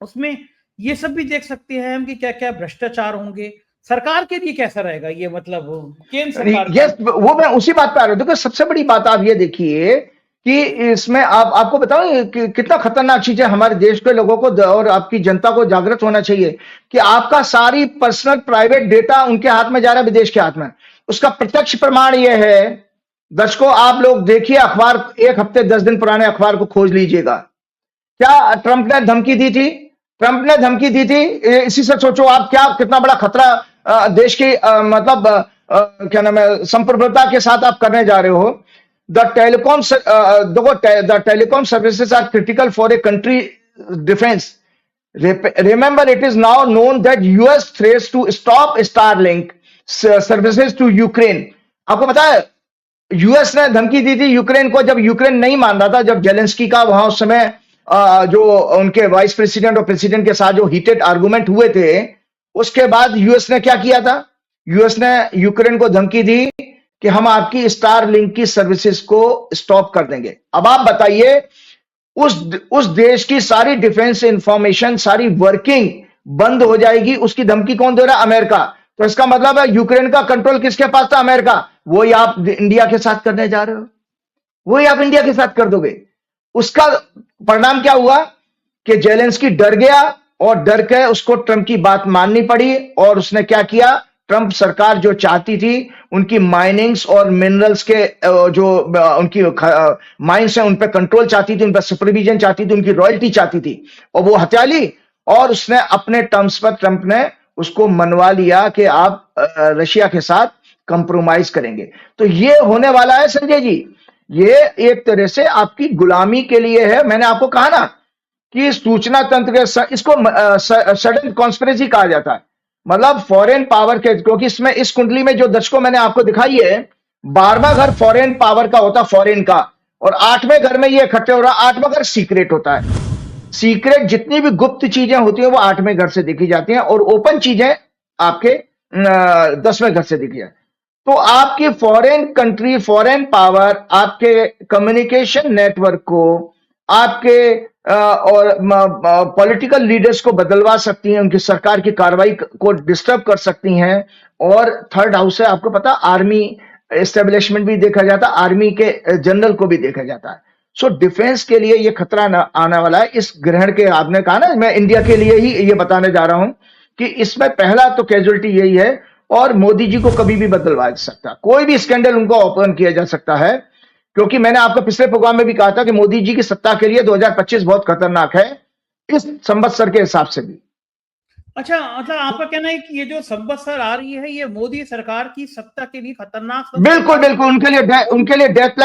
उसमें ये सब भी देख सकते हैं हम कि क्या क्या भ्रष्टाचार होंगे। सरकार के लिए कैसा रहेगा ये, मतलब केंद्र सरकार। वो मैं उसी बात पे आ रहा हूं। देखो सबसे बड़ी बात आप ये देखिए कि इसमें आपको बताऊं कि कितना खतरनाक चीज है। हमारे देश के लोगों को और आपकी जनता को जागृत होना चाहिए कि आपका सारी पर्सनल प्राइवेट डेटा उनके हाथ में जा रहा है, विदेश के हाथ में। उसका प्रत्यक्ष प्रमाण यह है, दर्शकों आप लोग देखिए अखबार, 1 हफ्ते 10 दिन पुराने अखबार को खोज लीजिएगा। क्या ट्रंप ने धमकी दी थी? ट्रंप ने धमकी दी थी, इसी से सोचो आप क्या कितना बड़ा खतरा देश की मतलब क्या नाम है संप्रभुता के साथ आप करने जा रहे हो। The telecom services are critical for a country defence. Remember it is now known that US threats to stop Starlink services to Ukraine. आपको पता है यूएस ने धमकी दी थी यूक्रेन को, जब यूक्रेन नहीं मान रहा था, जब जेलेंस्की का वहां उस समय जो उनके वाइस प्रेसिडेंट और प्रेसिडेंट के साथ जो हीटेड आर्गुमेंट हुए थे, उसके बाद यूएस ने क्या किया था? यूएस ने यूक्रेन को धमकी दी कि हम आपकी स्टार लिंक की सर्विसेज को स्टॉप कर देंगे। अब आप बताइए उस देश की सारी डिफेंस इंफॉर्मेशन, सारी वर्किंग बंद हो जाएगी। उसकी धमकी कौन दे रहा है? अमेरिका। तो इसका मतलब है यूक्रेन का कंट्रोल किसके पास था? अमेरिका। वही आप इंडिया के साथ करने जा रहे हो, वही आप इंडिया के साथ कर दोगे। उसका परिणाम क्या हुआ कि जेलेंस्की डर गया और डर के उसको ट्रंप की बात माननी पड़ी। और उसने क्या किया? ट्रंप सरकार जो चाहती थी उनकी माइनिंग्स और मिनरल्स के जो उनकी माइंस है उन पर कंट्रोल चाहती थी, उन पर सुपरविजन चाहती थी, उनकी रॉयल्टी चाहती थी, और वो हत्या ली। और उसने अपने टर्म्स पर ट्रंप ने उसको मनवा लिया कि आप रशिया के साथ कंप्रोमाइज करेंगे। तो ये होने वाला है संजय जी, ये एक तरह से आपकी गुलामी के लिए है। मैंने आपको कहा ना कि सूचना तंत्र के इसको सडन कॉन्स्पिरेसी कहा जाता है, मतलब फॉरेन पावर के, क्योंकि इसमें इस कुंडली में जो दर्शकों मैंने आपको दिखाई है, 12वां घर फॉरेन पावर का होता, फॉरेन का, और 8वें घर में ये इकट्ठे हो रहा। 8वां घर सीक्रेट होता है। सीक्रेट जितनी भी गुप्त चीजें होती हैं वो 8वें घर से देखी जाती हैं, और ओपन चीजें आपके 10वें घर से देखी जाती है। तो आपकी फॉरेन कंट्री, फॉरेन पावर आपके कम्युनिकेशन नेटवर्क को, आपके और पॉलिटिकल लीडर्स को बदलवा सकती हैं, उनकी सरकार की कार्रवाई को डिस्टर्ब कर सकती हैं। और थर्ड हाउस से आपको पता, आर्मी एस्टेब्लिशमेंट भी देखा जाता है, आर्मी के जनरल को भी देखा जाता है। सो डिफेंस के लिए ये खतरा आने वाला है इस ग्रहण के। आपने कहा ना, मैं इंडिया के लिए ही ये बताने जा रहा हूं कि इसमें पहला तो कैजुअलिटी यही है, और मोदी जी को कभी भी बदलवा सकता, कोई भी स्कैंडल उनको ओपन किया जा सकता है, क्योंकि मैंने आपको पिछले प्रोग्राम में भी कहा था कि मोदी जी की सत्ता के लिए 2025 बहुत खतरनाक है, इस संवत्सर के हिसाब से भी। अच्छा, मतलब आपका कहना है कि ये जो संवत्सर आ रही है, ये मोदी सरकार की सत्ता के लिए खतरनाक, बिल्कुल बिल्कुल, उनके लिए डेथ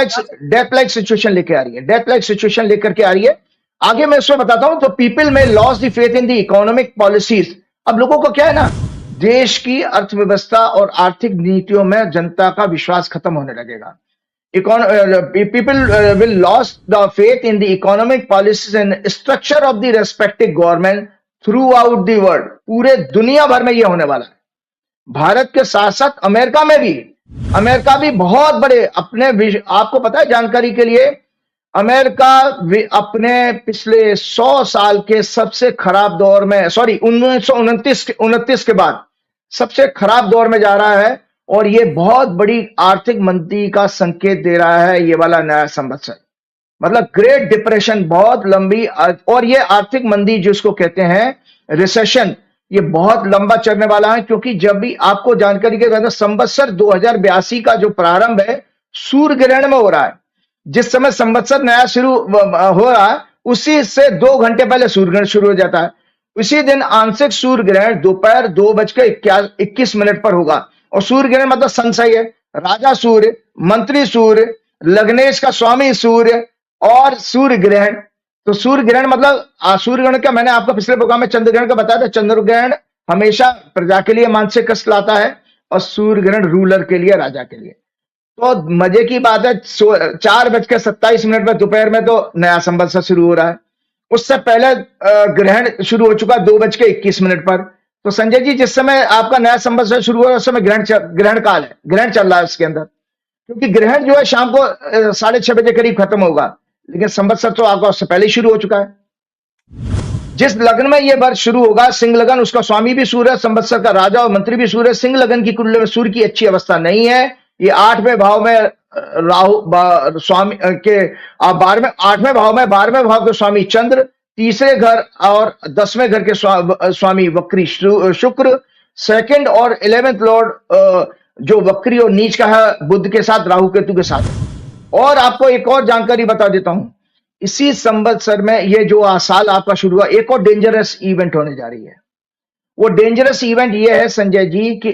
लाइक सिचुएशन लेके आ रही है, डेथ लाइक सिचुएशन लेकर के आ रही है। आगे मैं उसमें बताता हूं। तो पीपल में loss the faith in the economic policies. अब लोगों को क्या है ना, देश की अर्थव्यवस्था और आर्थिक नीतियों में जनता का विश्वास खत्म होने लगेगा। People will lose the faith in the economic policies and structure of the respective government throughout the world। पूरे दुनिया भर में ये होने वाला है, भारत के साथ साथ अमेरिका में भी। अमेरिका भी बहुत बड़े अपने, आपको पता है जानकारी के लिए, अमेरिका अपने पिछले 100 साल के सबसे खराब दौर में, सॉरी 1929 के बाद सबसे खराब दौर में जा रहा है, और ये बहुत बड़ी आर्थिक मंदी का संकेत दे रहा है ये वाला नया संवत्सर। मतलब ग्रेट डिप्रेशन, बहुत लंबी, और ये आर्थिक मंदी जिसको कहते हैं रिसेशन, ये बहुत लंबा चलने वाला है। क्योंकि जब भी आपको जानकारी के बाद संवत्सर 2082 का जो प्रारंभ है सूर्य ग्रहण में हो रहा है। जिस समय संवत्सर नया शुरू हो रहा है उसी से 2 घंटे पहले सूर्य ग्रहण शुरू हो जाता है। उसी दिन आंशिक सूर्य ग्रहण दोपहर 2:21 पर होगा। और सूर्य ग्रहण मतलब संशय है, राजा सूर्य, मंत्री सूर्य, लग्नेश का स्वामी सूर्य और सूर्य ग्रहण। तो सूर्य ग्रहण मतलब सूर्य ग्रहण का मैंने आपको पिछले प्रोग्राम में चंद्र ग्रहण का बताया था। चंद्र ग्रहण हमेशा प्रजा के लिए मानसिक कष्ट लाता है, और सूर्य ग्रहण रूलर के लिए, राजा के लिए। तो मजे की बात है, 4:27 पर दोपहर में तो नया संवत्सर शुरू हो रहा है। उससे पहले ग्रहण शुरू हो चुका 2:21 पर। तो संजय जी, जिस समय आपका नया संवत्सर शुरू हुआ उस समय ग्रहण काल है, ग्रहण चल रहा है उसके अंदर। क्योंकि ग्रहण जो है शाम को 6:30 बजे करीब खत्म होगा, लेकिन संवत्सर तो आपका उससे पहले ही शुरू हो चुका है। जिस लग्न में यह वर्ष शुरू होगा, सिंह लगन, उसका स्वामी भी सूर्य, संवत्सर का राजा और मंत्री भी सूर्य। सिंह लगन की कुंडली में सूर्य की अच्छी अवस्था नहीं है। ये 8वें भाव में राहु स्वामी के 8वें भाव में 12वें भाव के स्वामी चंद्र, तीसरे घर और 10वें घर के स्वामी वक्री शुक्र, सेकंड और 11th लॉर्ड जो वक्री और नीच का है बुध के साथ, राहु केतु के साथ। और आपको एक और जानकारी बता देता हूं, इसी संवत्सर में ये जो साल आपका शुरू हुआ, एक और डेंजरस इवेंट होने जा रही है। वो डेंजरस इवेंट ये है संजय जी कि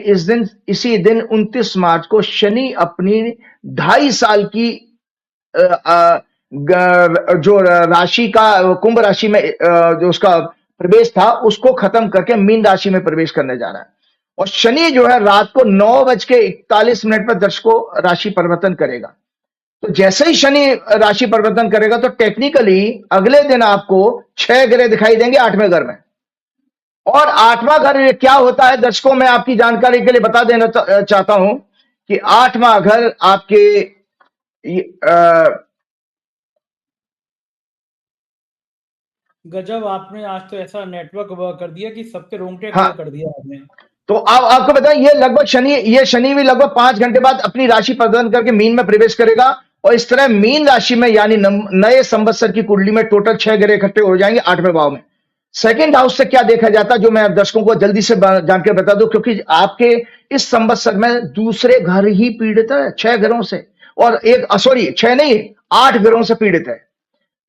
इसी दिन 29 मार्च को शनि अपनी 2.5 साल की जो राशि का, कुंभ राशि में जो उसका प्रवेश था उसको खत्म करके मीन राशि में प्रवेश करने जा रहा है। और शनि जो है रात को 9:41 पर दर्शकों राशि परिवर्तन करेगा। तो जैसे ही शनि राशि परिवर्तन करेगा तो टेक्निकली अगले दिन आपको 6 ग्रह दिखाई देंगे 8वें घर में। और 8वां घर क्या होता है दर्शकों, मैं आपकी जानकारी के लिए बता देना चाहता हूं कि 8वां घर आपके गजब, आपने आज तो ऐसा नेटवर्क कर दिया कि सबके रोंगटे हाँ, खड़े कर दिया आपने। तो आपको बताएं, ये लगभग शनि भी लगभग 5 घंटे बाद अपनी राशि परिवर्तन करके मीन में प्रवेश करेगा। और इस तरह मीन राशि में यानी नए संवत्सर की कुंडली में टोटल 6 ग्रह इकट्ठे हो जाएंगे 8वें भाव में। सेकंड हाउस से क्या देखा जाता है, जो मैं दर्शकों को जल्दी से जानकर बता दूं, क्योंकि आपके इस संवत्सर में दूसरे घर ही पीड़ित है 6 ग्रहों से, और 6 नहीं 8 ग्रहों से पीड़ित है।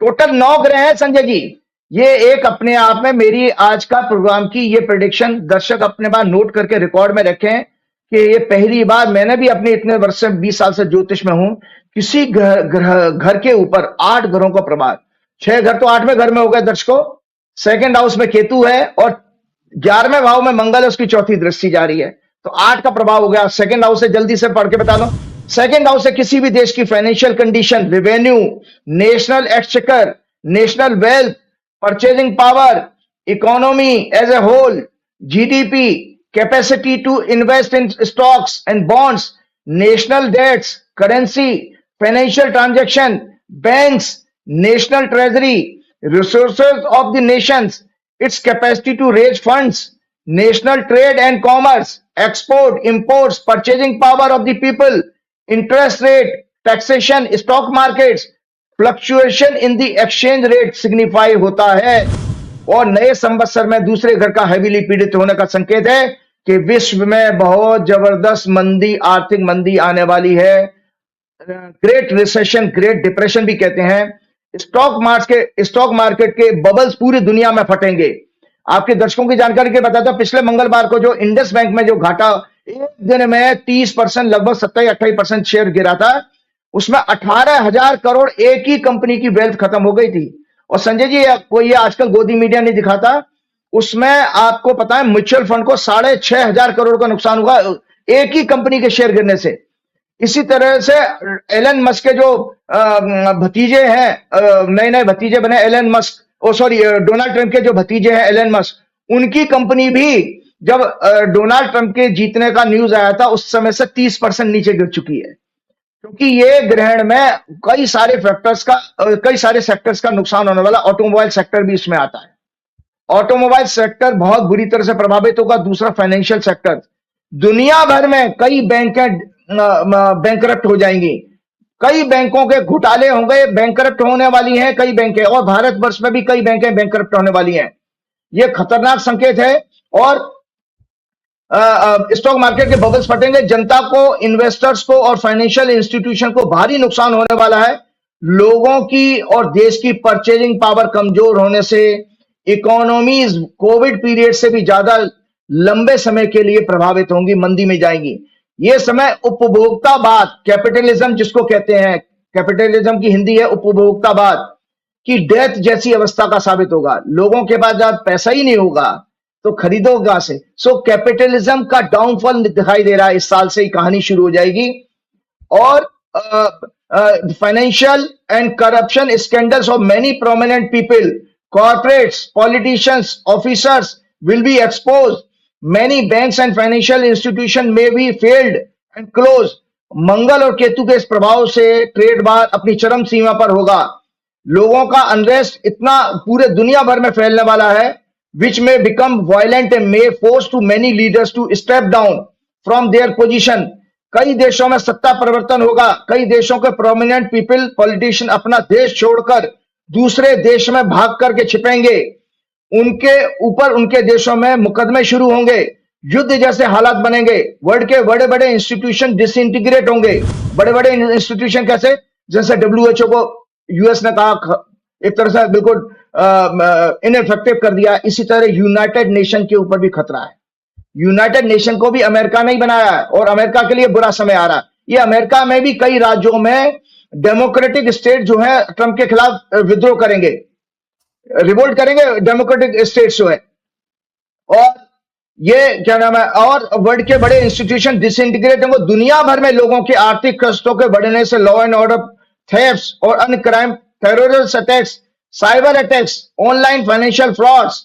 टोटल 9 ग्रह है संजय जी। ये एक अपने आप में मेरी आज का प्रोग्राम की ये प्रेडिक्शन दर्शक अपने पास नोट करके रिकॉर्ड में रखें कि ये पहली बार, मैंने भी अपने इतने वर्ष से 20 साल से ज्योतिष में हूं, किसी घर के ऊपर 8 घरों का प्रभाव, 6 घर तो 8वें घर में हो गए दर्शकों, सेकंड हाउस में केतु है और 11वें भाव में मंगल है, उसकी चौथी दृष्टि जा रही है, तो 8 का प्रभाव हो गया। सेकंड हाउस से जल्दी से पढ़ के बता दो। सेकंड हाउस से किसी भी देश की financial condition, revenue, national exchequer, national wealth, purchasing power, economy as a whole, GDP, capacity to invest in stocks and bonds, national debts, currency, financial transaction, banks, national treasury, resources of the nations, its capacity to raise funds, national trade and commerce, export, imports, purchasing power of the people, interest rate, taxation, stock markets, fluctuation in the exchange rate signify होता है। और नए संवत्सर में दूसरे घर का heavily पीड़ित होने का संकेत है कि विश्व में बहुत जबरदस्त मंदी, आर्थिक मंदी आने वाली है। ग्रेट रिसेशन, ग्रेट डिप्रेशन भी कहते हैं। स्टॉक मार्केट के बबल्स पूरी दुनिया में फटेंगे। आपके दर्शकों की जानकारी के बताता हूं, पिछले मंगलवार को जो इंडस बैंक में जो घाटा एक दिन में 30%, लगभग 27-28% शेयर गिरा था, उसमें 18,000 करोड़ एक ही कंपनी की वेल्थ खत्म हो गई थी। और संजय जी, आपको ये आजकल गोदी मीडिया नहीं दिखाता, उसमें आपको पता है म्यूचुअल फंड को 6,500 करोड़ का नुकसान हुआ एक ही कंपनी के शेयर गिरने से। इसी तरह से एलन मस्क के जो भतीजे हैं, नए भतीजे बने, डोनाल्ड ट्रंप के जो भतीजे हैं एलन मस्क, उनकी कंपनी भी जब डोनाल्ड ट्रंप के जीतने का न्यूज आया था उस समय से 30% नीचे गिर चुकी है, क्योंकि ये ग्रहण में कई सारे सेक्टर्स का नुकसान होने वाला। ऑटोमोबाइल सेक्टर भी इसमें आता है। ऑटोमोबाइल सेक्टर बहुत बुरी तरह से प्रभावित होगा। दूसरा फाइनेंशियल सेक्टर, दुनिया भर में कई बैंकें बैंकरप्ट हो जाएंगी, कई बैंकों के घोटाले होंगे, बैंकरप्ट होने वाली हैं कई बैंकें, और भारतवर्ष में भी कई बैंकें बैंकरप्ट होने वाली हैं। यह खतरनाक संकेत है। और स्टॉक मार्केट के बबल्स फटेंगे, जनता को, इन्वेस्टर्स को और फाइनेंशियल इंस्टीट्यूशन को भारी नुकसान होने वाला है। लोगों की और देश की परचेजिंग पावर कमजोर होने से इकोनॉमीज कोविड पीरियड से भी ज्यादा लंबे समय के लिए प्रभावित होंगी, मंदी में जाएंगी। यह समय उपभोक्तावाद, कैपिटलिज्म जिसको कहते हैं, कैपिटलिज्म की हिंदी है उपभोक्तावाद, की डेथ जैसी अवस्था का साबित होगा। लोगों के पास जब पैसा ही नहीं होगा तो खरीदोगा से। सो कैपिटलिज्म का डाउनफॉल दिखाई दे रहा है। इस साल से ही कहानी शुरू हो जाएगी। और financial and corruption scandals of many prominent people, corporates, politicians, officers will be expose. Many banks and financial institution में बी फेल्ड एंड क्लोज। मंगल और केतु के इस प्रभाव से ट्रेड वार अपनी चरम सीमा पर होगा। लोगों का अनरेस्ट इतना पूरे दुनिया भर में फैलने वाला है, which may become violent and may force to many leaders to step down from their position। कई देशों में सत्ता परिवर्तन होगा। कई देशों के प्रोमिनेंट पीपल, पॉलिटिशियन अपना देश छोड़कर दूसरे देश में भाग करके छिपेंगे। उनके ऊपर उनके देशों में मुकदमे शुरू होंगे, युद्ध जैसे हालात बनेंगे। वर्ल्ड के बड़े बड़े इंस्टीट्यूशन डिसइंटीग्रेट होंगे। बड़े बड़े इंस्टीट्यूशन कैसे, जैसे WHO को यूएस ने कहा एक तरह से बिल्कुल इनइफेक्टिव कर दिया, इसी तरह यूनाइटेड नेशन के ऊपर भी खतरा है। यूनाइटेड नेशन को भी अमेरिका ने ही बनाया है और अमेरिका के लिए बुरा समय आ रहा है। ये अमेरिका में भी कई राज्यों में डेमोक्रेटिक स्टेट जो है ट्रंप के खिलाफ विद्रोह करेंगे, रिवोल्ट करेंगे डेमोक्रेटिक स्टेट्स जो है। और ये क्या नाम है, और वर्ल्ड के बड़े इंस्टीट्यूशन डिसइंटीग्रेट होंगे। दुनिया भर में लोगों के आर्थिक कष्टों के बढ़ने से लॉ एंड ऑर्डर, थेफ्ट्स और अन्य crime, terrorist attacks, cyber attacks, online financial frauds,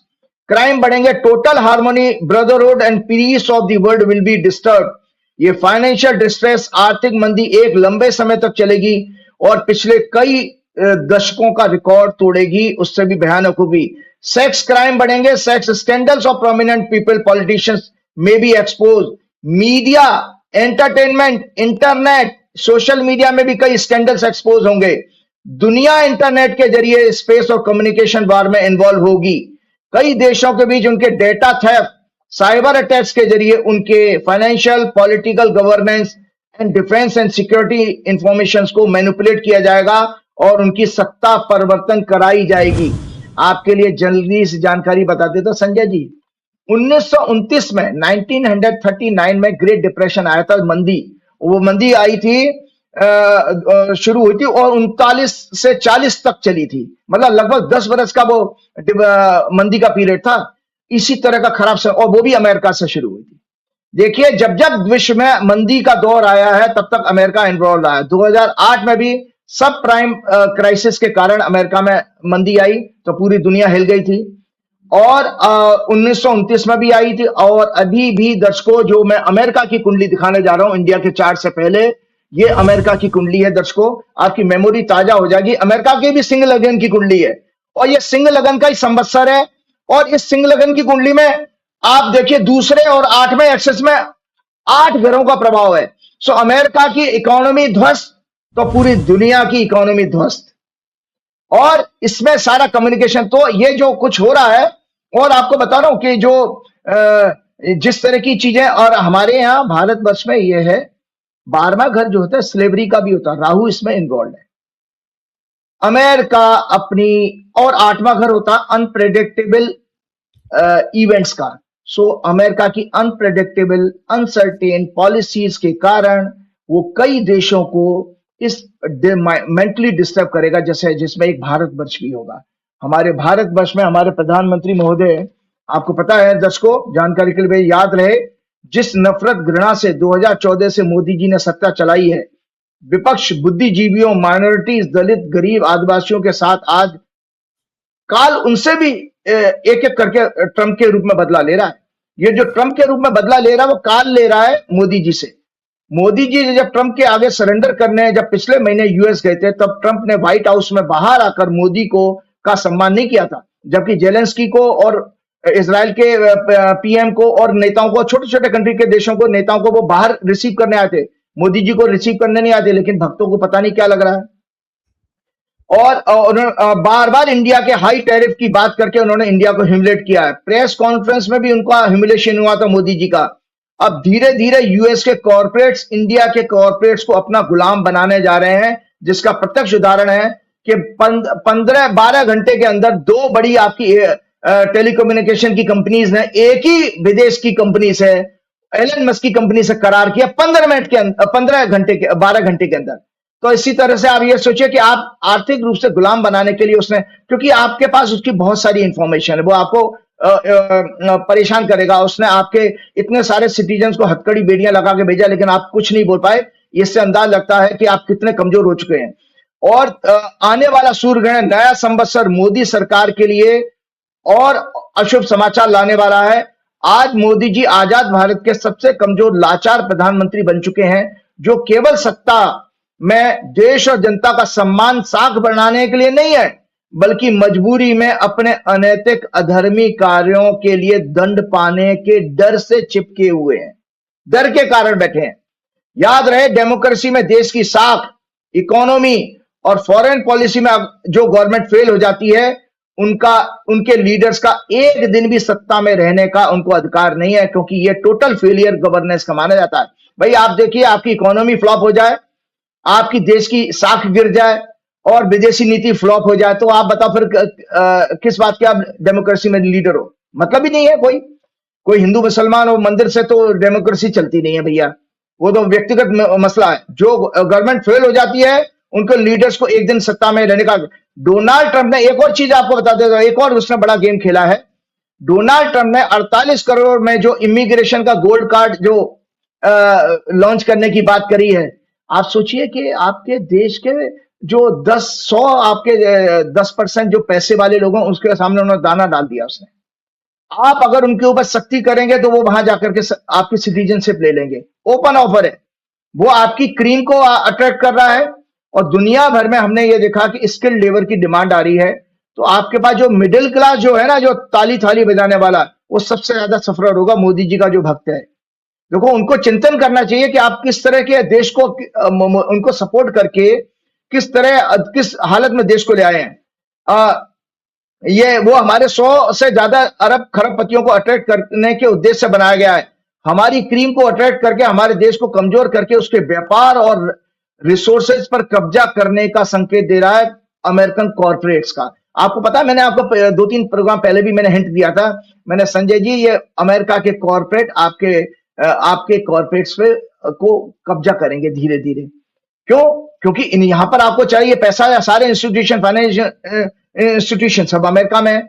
crime बढ़ेंगे। Total harmony, brotherhood and peace of the world will be disturb. ये फाइनेंशियल डिस्ट्रेस, आर्थिक मंदी एक लंबे समय तक चलेगी और पिछले कई दशकों का रिकॉर्ड तोड़ेगी, उससे भी भयानक होगी। सेक्स क्राइम बढ़ेंगे। Sex scandals of prominent people, politicians may be expose. Media, entertainment, internet, social media में भी कई स्कैंडल्स एक्सपोज होंगे। दुनिया इंटरनेट के जरिए स्पेस और कम्युनिकेशन वार में इन्वॉल्व होगी। कई देशों के बीच उनके डेटा थेफ्ट, साइबर अटैक्स के जरिए उनके financial, political, governance and defence and security information को मैनिपुलेट किया जाएगा और उनकी सत्ता परिवर्तन कराई जाएगी। आपके लिए जल्दी से जानकारी बताते तो संजय जी, 1929 में 1939 में ग्रेट डिप्रेशन आया था, मंदी। वो मंदी आई थी, शुरू हुई थी और 39 से 40 तक चली थी, मतलब लगभग 10 बरस का वो मंदी का पीरियड था। इसी तरह का खराब समय, और वो भी अमेरिका से शुरू हुई थी। देखिए, जब जब विश्व में मंदी का दौर आया है तब तक अमेरिका इन्वॉल्व रहा है। 2008 में भी सब प्राइम क्राइसिस के कारण अमेरिका में मंदी आई तो पूरी दुनिया हिल गई थी, और 1929 में भी आई थी, और अभी भी दर्शकों जो मैं अमेरिका की कुंडली दिखाने जा रहा हूं इंडिया के चार्ट से पहले, ये अमेरिका की कुंडली है दर्शकों, आपकी मेमोरी ताजा हो जाएगी। अमेरिका की भी सिंह लगन की कुंडली है, और ये सिंह लगन का ही संवत्सर है, और इस सिंह लगन की कुंडली में आप देखिए दूसरे और 8वें एक्सेस में 8 ग्रहों का प्रभाव है। सो अमेरिका की इकोनॉमी ध्वस्त तो पूरी दुनिया की इकोनॉमी ध्वस्त, और इसमें सारा कम्युनिकेशन, तो ये जो कुछ हो रहा है, और आपको बता रहा हूं कि जो जिस तरह की चीजें, और हमारे यहाँ भारतवर्ष में ये है 12वां घर जो होता है स्लेवरी का भी होता है, राहु इसमें इन्वॉल्व है। अमेरिका अपनी, और 8वां घर होता है अनप्रेडिक्टेबल इवेंट्स का। सो अमेरिका की अनप्रेडिक्टेबल अनसर्टेन पॉलिसीज के कारण वो कई देशों को इस मेंटली डिस्टर्ब करेगा, जैसे जिसमें एक भारतवर्ष भी होगा। हमारे भारतवर्ष में हमारे प्रधानमंत्री महोदय, आपको पता है दर्शकों, जानकारी के लिए याद रहे, जिस नफरत घृणा से 2014 से मोदी जी ने सत्ता चलाई है, विपक्ष बुद्धिजीवियों, माइनॉरिटीज, दलित, गरीब, आदिवासियों के साथ आज काल उनसे भी एक एक करके ट्रंप के रूप में बदला ले रहा है। ये जो ट्रंप के रूप में बदला ले रहा है वो काल ले रहा है मोदी जी से। मोदी जी जब ट्रंप के आगे सरेंडर करने, जब पिछले महीने यूएस गए थे, तब ट्रंप ने व्हाइट हाउस में बाहर आकर मोदी को का सम्मान नहीं किया था, जबकि जेलेंस्की को और इजराइल के पीएम को और नेताओं को, छोटे छोटे कंट्री के देशों को, नेताओं को वो बाहर रिसीव करने आए थे। मोदी जी को रिसीव करने नहीं आते, लेकिन भक्तों को पता नहीं क्या लग रहा है। और बार बार इंडिया के हाई टैरिफ की बात करके उन्होंने इंडिया को ह्यूमिलेट किया है। प्रेस कॉन्फ्रेंस में भी उनका ह्यूमिलेशन हुआ था मोदी जी का। अब धीरे धीरे यूएस के कॉर्पोरेट्स इंडिया के कॉर्पोरेट्स को अपना गुलाम बनाने जा रहे हैं, जिसका प्रत्यक्ष उदाहरण है कि 12 घंटे के अंदर 2 बड़ी आपकी टेलीकम्युनिकेशन की कंपनीज ने एक ही विदेश की कंपनी से, एलन मस्क की कंपनी से करार किया 12 घंटे के अंदर। तो इसी तरह से आप ये सोचिए कि आप आर्थिक रूप से गुलाम बनाने के लिए उसने, क्योंकि आपके पास उसकी बहुत सारी इंफॉर्मेशन है, वो आपको परेशान करेगा। उसने आपके इतने सारे सिटीजन्स को हथकड़ी बेड़ियां लगा के भेजा, लेकिन आप कुछ नहीं बोल पाए। इससे अंदाज लगता है कि आप कितने कमजोर हो चुके हैं। और आने वाला सूर्य ग्रहण, नया संवत्सर मोदी सरकार के लिए और अशुभ समाचार लाने वाला है। आज मोदी जी आजाद भारत के सबसे कमजोर लाचार प्रधानमंत्री बन चुके हैं, जो केवल सत्ता में देश और जनता का सम्मान साख बढ़ाने के लिए नहीं है, बल्कि मजबूरी में अपने अनैतिक अधर्मी कार्यों के लिए दंड पाने के डर से चिपके हुए हैं, डर के कारण बैठे हैं। याद रहे, डेमोक्रेसी में देश की साख, इकोनॉमी और फॉरेन पॉलिसी में जो गवर्नमेंट फेल हो जाती है, उनके लीडर्स का एक दिन भी सत्ता में रहने का उनको अधिकार नहीं है, क्योंकि ये टोटल फेलियर गवर्नेंस का माना जाता है। भाई आप देखिए, आपकी इकोनॉमी फ्लॉप हो जाए, आपकी देश की साख गिर जाए और विदेशी नीति फ्लॉप हो जाए, तो आप बताओ फिर किस बात के आप डेमोक्रेसी में लीडर हो? मतलब ही नहीं है। कोई हिंदू मुसलमान हो, मंदिर से तो डेमोक्रेसी चलती नहीं है भैया, वो तो व्यक्तिगत मसला है। जो गवर्नमेंट फेल हो जाती है, उनको लीडर्स को एक दिन सत्ता में रहने का। डोनाल्ड ट्रंप ने एक और चीज आपको बता देता हूं, एक और उसने बड़ा गेम खेला है। डोनाल्ड ट्रंप ने 48 करोड़ में जो इमिग्रेशन का गोल्ड कार्ड जो लॉन्च करने की बात करी है, आप सोचिए कि आपके देश के जो 10% जो पैसे वाले लोग हैं, उसके सामने उन्होंने दाना डाल दिया उसने। आप अगर उनके ऊपर सख्ती करेंगे तो वो वहां जाकर के आपकी सिटीजनशिप ले लेंगे। ओपन ऑफर है, वो आपकी क्रीम को अट्रैक्ट कर रहा है। और दुनिया भर में हमने ये देखा कि स्किल्ड लेबर की डिमांड आ रही है, तो आपके पास जो मिडिल क्लास जो है ना, जो ताली थाली बजाने वाला, वो सबसे ज्यादा सफर होगा मोदी जी का जो भक्त है। देखो, उनको चिंतन करना चाहिए कि आप किस तरह के देश को उनको सपोर्ट करके किस हालत में देश को ले आए हैं। ये वो हमारे 100 से ज्यादा अरब खरबपतियों को अट्रैक्ट करने के उद्देश्य से बनाया गया है। हमारी क्रीम को अट्रैक्ट करके हमारे देश को कमजोर करके उसके व्यापार और रिसोर्सेज पर कब्जा करने का संकेत दे रहा है अमेरिकन कॉर्पोरेट्स का। आपको पता है, मैंने आपको 2-3 प्रोग्राम पहले भी मैंने हिंट दिया था। मैंने, संजय जी, ये अमेरिका के कॉर्पोरेट आपके कॉर्पोरेट्स पे को कब्जा करेंगे धीरे धीरे। क्यों? क्योंकि यहाँ पर आपको चाहिए पैसा, या सारे इंस्टीट्यूशन, फाइनेंशियल इंस्टीट्यूशन सब अमेरिका में है।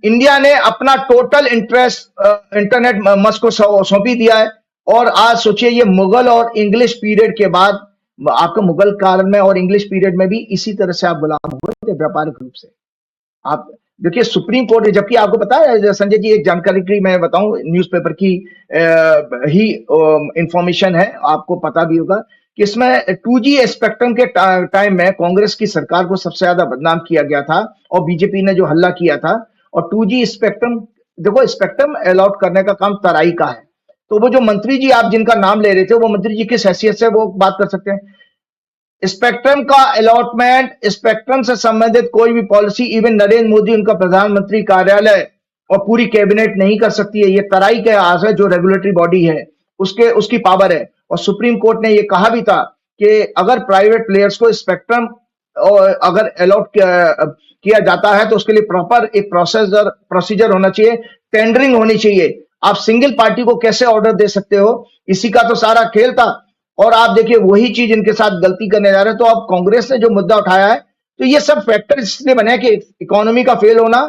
इंडिया ने अपना टोटल इंटरेस्ट इंटरनेट मस्क को सौंपी दिया है। और आज सोचिए, ये मुगल और इंग्लिश पीरियड के बाद, आपका मुगल काल में और इंग्लिश पीरियड में भी इसी तरह से आप गुलाम हुए थे व्यापारिक रूप से। आप देखिए, सुप्रीम कोर्ट, जबकि आपको पता है संजय जी, एक जानकारी की मैं बताऊं, न्यूज़पेपर की ही इंफॉर्मेशन है, आपको पता भी होगा कि इसमें 2G स्पेक्ट्रम के टाइम में कांग्रेस की सरकार को सबसे ज्यादा बदनाम किया गया था, और बीजेपी ने जो हल्ला किया था। और 2G स्पेक्ट्रम, देखो, स्पेक्ट्रम अलॉट करने का काम तराई का है। तो वो जो मंत्री जी आप जिनका नाम ले रहे थे, वो मंत्री जी किस हैसियत से वो बात कर सकते हैं? स्पेक्ट्रम का अलॉटमेंट, स्पेक्ट्रम से संबंधित कोई भी पॉलिसी इवन नरेंद्र मोदी, उनका प्रधानमंत्री कार्यालय और पूरी कैबिनेट नहीं कर सकती है। ये तराई के आज है, जो रेगुलेटरी बॉडी है उसकी पावर है। और सुप्रीम कोर्ट ने ये कहा भी था कि अगर प्राइवेट प्लेयर्स को स्पेक्ट्रम और अगर अलॉट किया जाता है, तो उसके लिए प्रॉपर एक प्रोसीजर होना चाहिए, टेंडरिंग होनी चाहिए। आप सिंगल पार्टी को कैसे ऑर्डर दे सकते हो? इसी का तो सारा खेल था। और आप देखिए, वही चीज इनके साथ गलती करने जा रहे हैं। तो अब कांग्रेस ने जो मुद्दा उठाया है, तो ये सब फैक्टर इसलिए बने कि इकोनॉमी का फेल होना,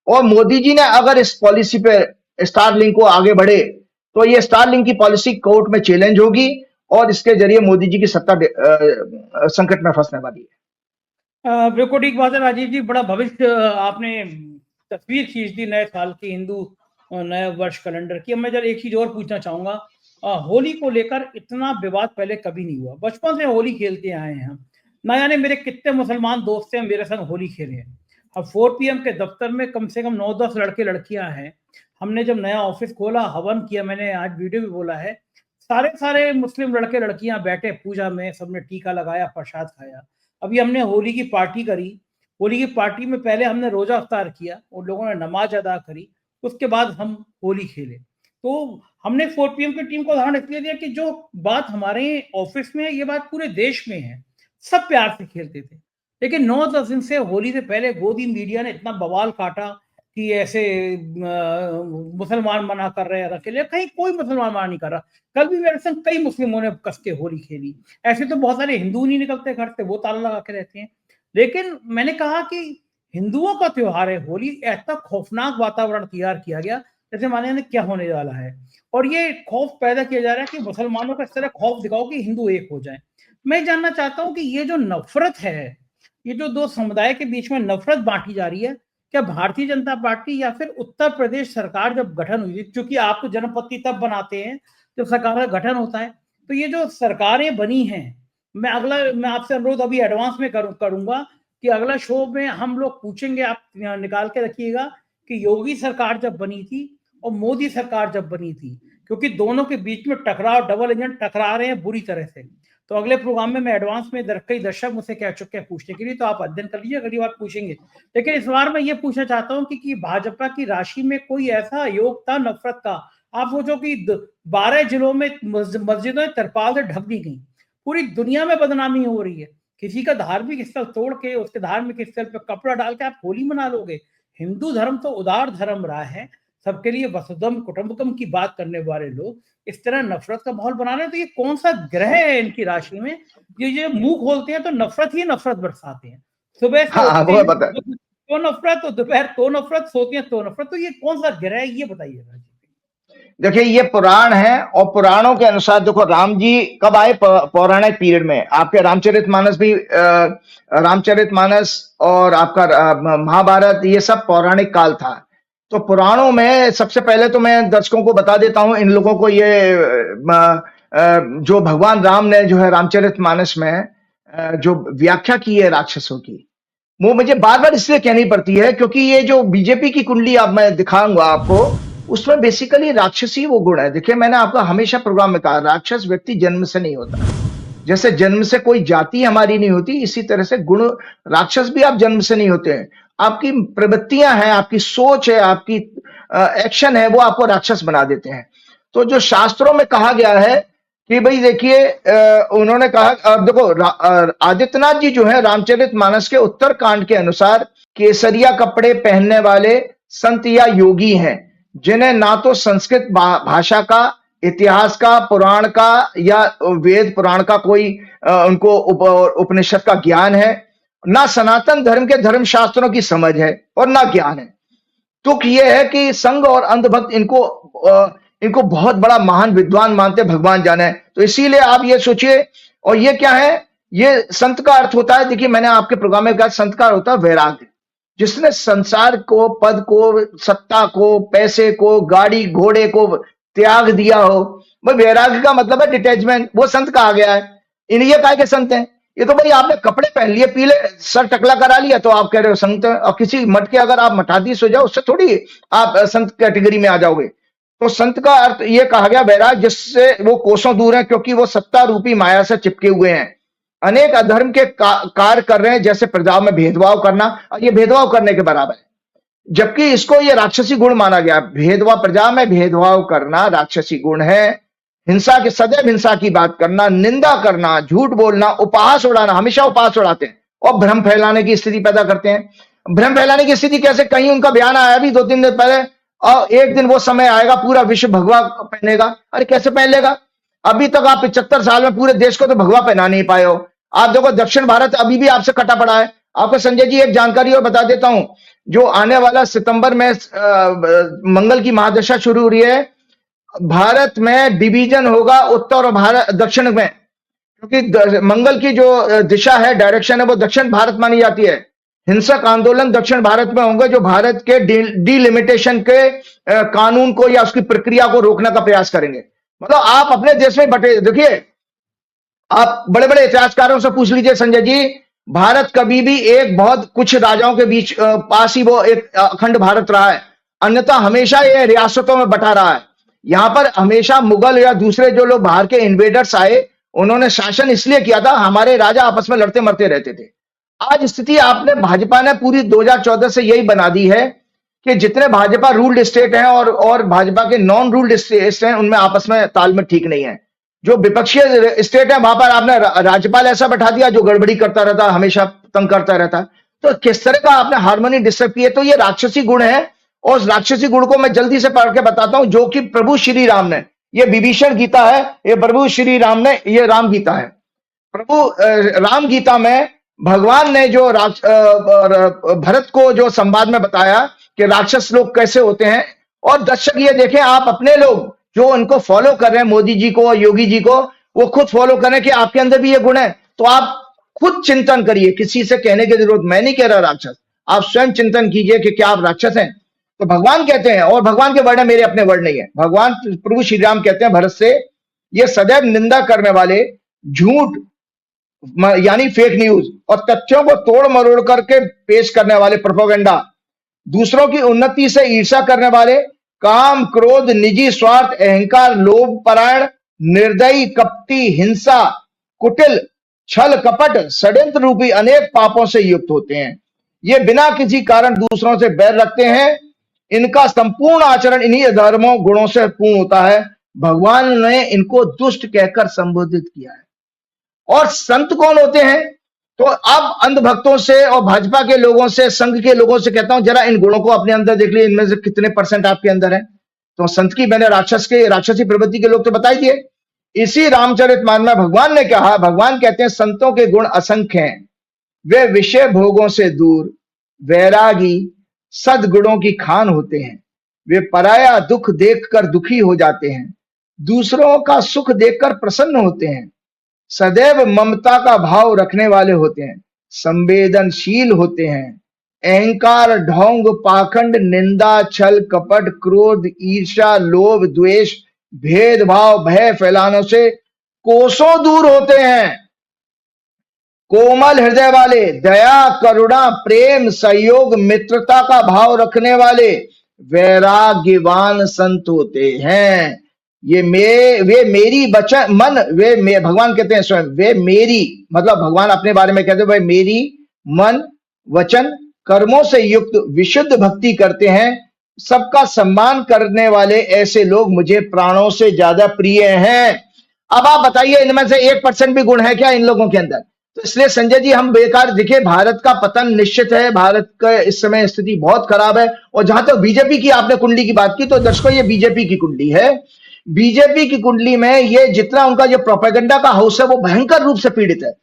और मोदी जी ने अगर इस पॉलिसी पे स्टारलिंक को आगे बढ़े, तो ये स्टारलिंक की पॉलिसी कोर्ट में चैलेंज होगी, और इसके जरिए मोदी जी की सत्ता संकट में फंसने वाली है। बिल्कुल ठीक बात है राजीव जी, बड़ा भविष्य आपने तस्वीर खींच दी नए साल की, हिंदू नए वर्ष कैलेंडर की। अब मैं जरा एक चीज और पूछना चाहूंगा, होली को लेकर इतना विवाद पहले कभी नहीं हुआ। बचपन से होली खेलते आए हैं हम, ना जाने मेरे कितने मुसलमान दोस्त हैं मेरे संग होली खेले हैं। अब 4 PM के दफ्तर में कम से कम 9-10 लड़के लड़कियां हैं। हमने जब नया ऑफिस खोला, हवन किया, मैंने आज वीडियो भी बोला है, सारे मुस्लिम लड़के लड़कियां बैठे पूजा में, सबने टीका लगाया, प्रसाद खाया। अभी हमने होली की पार्टी करी। होली की पार्टी में पहले हमने रोजा अफ्तार किया, उन लोगों ने नमाज अदा करी, उसके बाद हम होली खेले। तो हमने 4 PM की टीम को उदाहरण इसलिए दिया कि जो बात हमारे ऑफिस में है, ये बात पूरे देश में है। सब प्यार से खेलते थे। लेकिन 9-10 दिन से, होली से पहले गोदी मीडिया ने इतना बवाल काटा कि ऐसे मुसलमान मना कर रहे हैं अकेले। कहीं कोई मुसलमान मना नहीं कर रहा। कल भी मेरे संग कई मुस्लिमों ने कस के होली खेली। ऐसे तो बहुत सारे हिंदू नहीं निकलते घर से, वो ताला लगा के रहते हैं। लेकिन मैंने कहा कि हिंदुओं का त्योहार है होली, ऐसा खौफनाक वातावरण तैयार किया गया जैसे माने क्या होने वाला है, और ये खौफ पैदा किया जा रहा है कि मुसलमानों का इस तरह खौफ दिखाओ कि हिंदू एक हो जाए। मैं जानना चाहता हूं कि ये जो नफरत है, ये जो दो समुदाय के बीच में नफरत बांटी जा रही है, क्या भारतीय जनता पार्टी या फिर उत्तर प्रदेश सरकार जब गठन हुई, क्योंकि आप तो जनपति तब बनाते हैं जब सरकार का गठन होता है, तो ये जो सरकारें बनी हैं, मैं आपसे अनुरोध अभी एडवांस में करूंगा कि अगला शो में हम लोग पूछेंगे, आप निकाल के रखिएगा कि योगी सरकार जब बनी थी और मोदी सरकार जब बनी थी, क्योंकि दोनों के बीच में टकराव, डबल इंजन टकरा रहे हैं बुरी तरह से। तो अगले प्रोग्राम में मैं एडवांस में कई दर्शक मुझसे कह चुके हैं पूछने के लिए, तो आप अध्ययन कर लीजिए, अगली बार पूछेंगे। लेकिन इस बार मैं ये पूछना चाहता हूँ कि भाजपा की राशि में कोई ऐसा योग था नफरत का? आप सोचो कि 12 जिलों में मस्जिदें तिरपाल से ढक दी गई, पूरी दुनिया में बदनामी हो रही है। किसी का धार्मिक स्थल तोड़ के उसके धार्मिक स्थल पर कपड़ा डाल के आप होली मना लोगे? हिंदू धर्म तो उदार धर्म रहा है, सबके लिए वसुधम कुटुंबकम की बात करने वाले लोग इस तरह नफरत का माहौल बना रहे हैं। तो ये कौन सा ग्रह है इनकी राशि में, ये मुंह खोलते हैं तो नफरत ही नफरत बरसाते हैं। सुबह से उठते हैं तो नफरत, तो दोपहर तो नफरत, सोते हैं तो नफरत। तो ये कौन सा ग्रह है, ये बताइएगा। देखिए, ये पुराण है, और पुराणों के अनुसार देखो, राम जी कब आए? पौराणिक पीरियड में। आपके रामचरितमानस भी, रामचरितमानस और आपका महाभारत, ये सब पौराणिक काल था। तो पुराणों में सबसे पहले तो मैं दर्शकों को बता देता हूं, इन लोगों को, ये जो भगवान राम ने जो है रामचरितमानस में जो व्याख्या की है राक्षसों की, वो मुझे बार बार इसलिए कहनी पड़ती है क्योंकि ये जो बीजेपी की कुंडली अब मैं दिखाऊंगा आपको, उसमें बेसिकली राक्षसी वो गुण है। देखिए, मैंने आपको हमेशा प्रोग्राम में कहा, राक्षस व्यक्ति जन्म से नहीं होता। जैसे जन्म से कोई जाति हमारी नहीं होती, इसी तरह से गुण राक्षस भी आप जन्म से नहीं होते हैं। आपकी प्रवृत्तियां हैं, आपकी सोच है, आपकी एक्शन है, वो आपको राक्षस बना देते हैं। तो जो शास्त्रों में कहा गया है कि भाई देखिए उन्होंने कहा अब देखो आदित्यनाथ जी जो है रामचरितमानस के उत्तरकांड के अनुसार केसरिया कपड़े पहनने वाले संत या योगी हैं, जिन्हें ना तो संस्कृत भाषा का, इतिहास का, पुराण का या वेद पुराण का कोई उनको उपनिषद का ज्ञान है, ना सनातन धर्म के धर्म शास्त्रों की समझ है और ना ज्ञान है। तुक ये है कि संघ और अंधभक्त इनको बहुत बड़ा महान विद्वान मानते, भगवान जाने। तो इसीलिए आप ये सोचिए, और ये क्या है, ये संत का अर्थ होता है, देखिए मैंने आपके प्रोग्राम में कहा संत का अर्थ होता है वैराग्य, जिसने संसार को, पद को, सत्ता को, पैसे को, गाड़ी घोड़े को त्याग दिया हो। भाई वैराग्य का मतलब है डिटैचमेंट, वो संत कहा गया है। इन ये कहा कि संत हैं, ये तो भाई आपने कपड़े पहन लिए, पीले सर टकला करा लिया तो आप कह रहे हो संत है, और किसी मठ के अगर आप मठाधीश हो जाओ उससे थोड़ी आप संत कैटेगरी में आ जाओगे। तो संत का अर्थ ये कहा गया वैराग, जिससे वो कोसों दूर है, क्योंकि वो सत्ता रूपी माया से चिपके हुए हैं, अनेक अधर्म के कार्य कर रहे हैं, जैसे प्रजा में भेदभाव करना, और ये भेदभाव करने के बराबर है, जबकि इसको ये राक्षसी गुण माना गया। भेदभाव, प्रजा में भेदभाव करना राक्षसी गुण है। हिंसा के, सदैव हिंसा की बात करना, निंदा करना, झूठ बोलना, उपहास उड़ाना, हमेशा उपहास उड़ाते हैं और भ्रम फैलाने की स्थिति पैदा करते हैं। भ्रम फैलाने की स्थिति कैसे, कहीं उनका बयान आया भी 2-3 दिन पहले, और एक दिन वो समय आएगा पूरा विश्व भगवा पहनेगा। अरे कैसे पहन लेगा? अभी तक आप 75 साल में पूरे देश को तो भगवा पहना नहीं पाए हो। आप देखो दक्षिण भारत अभी भी आपसे कटा पड़ा है। आपको संजय जी एक जानकारी और बता देता हूं, जो आने वाला सितंबर में मंगल की महादशा शुरू हो रही है, भारत में डिवीजन होगा उत्तर और भारत दक्षिण में, क्योंकि मंगल की जो दिशा है, डायरेक्शन है, वो दक्षिण भारत मानी जाती है। हिंसक आंदोलन दक्षिण भारत में होंगे, जो भारत के डिलिमिटेशन के कानून को या उसकी प्रक्रिया को रोकने का प्रयास करेंगे। मतलब आप अपने देश में बटे, देखिए आप बड़े बड़े इतिहासकारों से पूछ लीजिए संजय जी, भारत कभी भी एक बहुत कुछ राजाओं के बीच पास ही वो एक अखंड भारत रहा है, अन्यथा हमेशा ये रियासतों में बटा रहा है। यहां पर हमेशा मुगल या दूसरे जो लोग बाहर के इन्वेडर्स आए, उन्होंने शासन इसलिए किया था, हमारे राजा आपस में लड़ते मरते रहते थे। आज स्थिति आपने, भाजपा ने पूरी 2014 से यही बना दी है कि जितने भाजपा रूल्ड स्टेट हैं और भाजपा के नॉन रूल्ड स्टेट हैं, उनमें आपस में तालमेल ठीक नहीं है। जो विपक्षीय स्टेट है वहां पर आपने राज्यपाल ऐसा बैठा दिया जो गड़बड़ी करता रहता, हमेशा तंग करता रहता। तो किस तरह का आपने हार्मनी डिस्टर्ब की है। तो ये राक्षसी गुण है, और उस राक्षसी गुण को मैं जल्दी से पढ़ के बताता हूं, जो कि प्रभु श्री राम ने, ये विभीषण गीता है, ये प्रभु श्री राम ने, ये राम गीता है। प्रभु राम गीता में भगवान ने जो भरत को जो संवाद में बताया कि राक्षस लोग कैसे होते हैं, और दर्शक ये देखें, आप अपने लोग जो उनको फॉलो कर रहे हैं, मोदी जी को और योगी जी को, वो खुद फॉलो करें कि आपके अंदर भी ये गुण है। तो आप खुद चिंतन करिए, किसी से कहने की जरूरत, मैं नहीं कह रहा राक्षस, आप स्वयं चिंतन कीजिए कि क्या आप राक्षस हैं। तो भगवान कहते हैं, और भगवान के वर्ड है, मेरे अपने वर्ड नहीं है, भगवान प्रभु श्री राम कहते हैं भरत से, ये सदैव निंदा करने वाले, झूठ यानी फेक न्यूज और तथ्यों को तोड़ मरोड़ करके पेश करने वाले, प्रोपेगेंडा, दूसरों की उन्नति से ईर्ष्या करने वाले, काम, क्रोध, निजी स्वार्थ, अहंकार, लोभ परायण, निर्दयी, कपटी, हिंसा, कुटिल, छल कपट, षड्यंत्र रूपी अनेक पापों से युक्त होते हैं। ये बिना किसी कारण दूसरों से बैर रखते हैं। इनका संपूर्ण आचरण इन्हीं अधर्मों गुणों से पूर्ण होता है। भगवान ने इनको दुष्ट कहकर संबोधित किया है। और संत कौन होते हैं? तो अब अंधभक्तों से और भाजपा के लोगों से, संघ के लोगों से कहता हूं, जरा इन गुणों को अपने अंदर देख लीजिए, इनमें से कितने % आपके अंदर है। तो संत की, मैंने राक्षसी प्रवृत्ति के लोग तो बता ही दिए। इसी रामचरितमानस में भगवान ने कहा, भगवान कहते हैं संतों के गुण असंख्य हैं। वे विषय भोगों से दूर, वैरागी, सद्गुणों की खान होते हैं। वे पराया दुख देखकर दुखी हो जाते हैं, दूसरों का सुख देखकर प्रसन्न होते हैं, सदैव ममता का भाव रखने वाले होते हैं, संवेदनशील होते हैं। अहंकार, ढोंग, पाखंड, निंदा, छल कपट, क्रोध, ईर्ष्या, लोभ, द्वेष, भेदभाव, भय फैलाने से कोसों दूर होते हैं। कोमल हृदय वाले, दया, करुणा, प्रेम, सहयोग, मित्रता का भाव रखने वाले वैराग्यवान संत होते हैं। वे मेरी वचन मन, भगवान कहते हैं स्वयं, वे मेरी, मतलब भगवान अपने बारे में कहते हैं, वे मेरी मन, वचन, कर्मों से युक्त विशुद्ध भक्ति करते हैं। सबका सम्मान करने वाले ऐसे लोग मुझे प्राणों से ज्यादा प्रिय हैं। अब आप बताइए इनमें से 1% भी गुण है क्या इन लोगों के अंदर? तो इसलिए संजय जी हम बेकार दिखे, भारत का पतन निश्चित है, भारत का इस समय स्थिति बहुत खराब है। और जहां तक बीजेपी की आपने कुंडली की बात की, तो दर्शकों ये बीजेपी की कुंडली है। बीजेपी की कुंडली में ये जितना उनका जो प्रोपेगेंडा का हाउस है वो भयंकर रूप से पीड़ित है।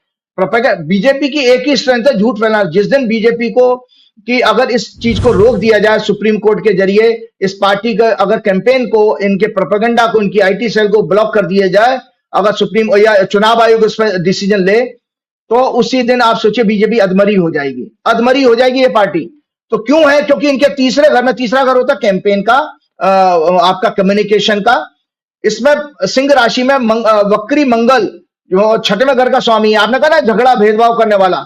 बीजेपी की एक ही स्ट्रेंथ है, झूठ फैलाना। जिस दिन बीजेपी को कि अगर इस चीज को रोक दिया जाए सुप्रीम कोर्ट के जरिए, इस पार्टी का अगर कैंपेन को, इनके प्रोपेगेंडा को, इनकी आईटी सेल को ब्लॉक कर दिया जाए, अगर सुप्रीम या चुनाव आयोग इस पर डिसीजन ले, तो उसी दिन आप सोचिए बीजेपी अधमरी हो जाएगी, अधमरी हो जाएगी ये पार्टी। तो क्यों है? क्योंकि इनके तीसरे घर में, तीसरा घर होता है कैंपेन का, आपका कम्युनिकेशन का। इसमें सिंह राशि में वक्री मंगल जो छठवें घर का स्वामी है, आपने कहा ना झगड़ा भेदभाव करने वाला,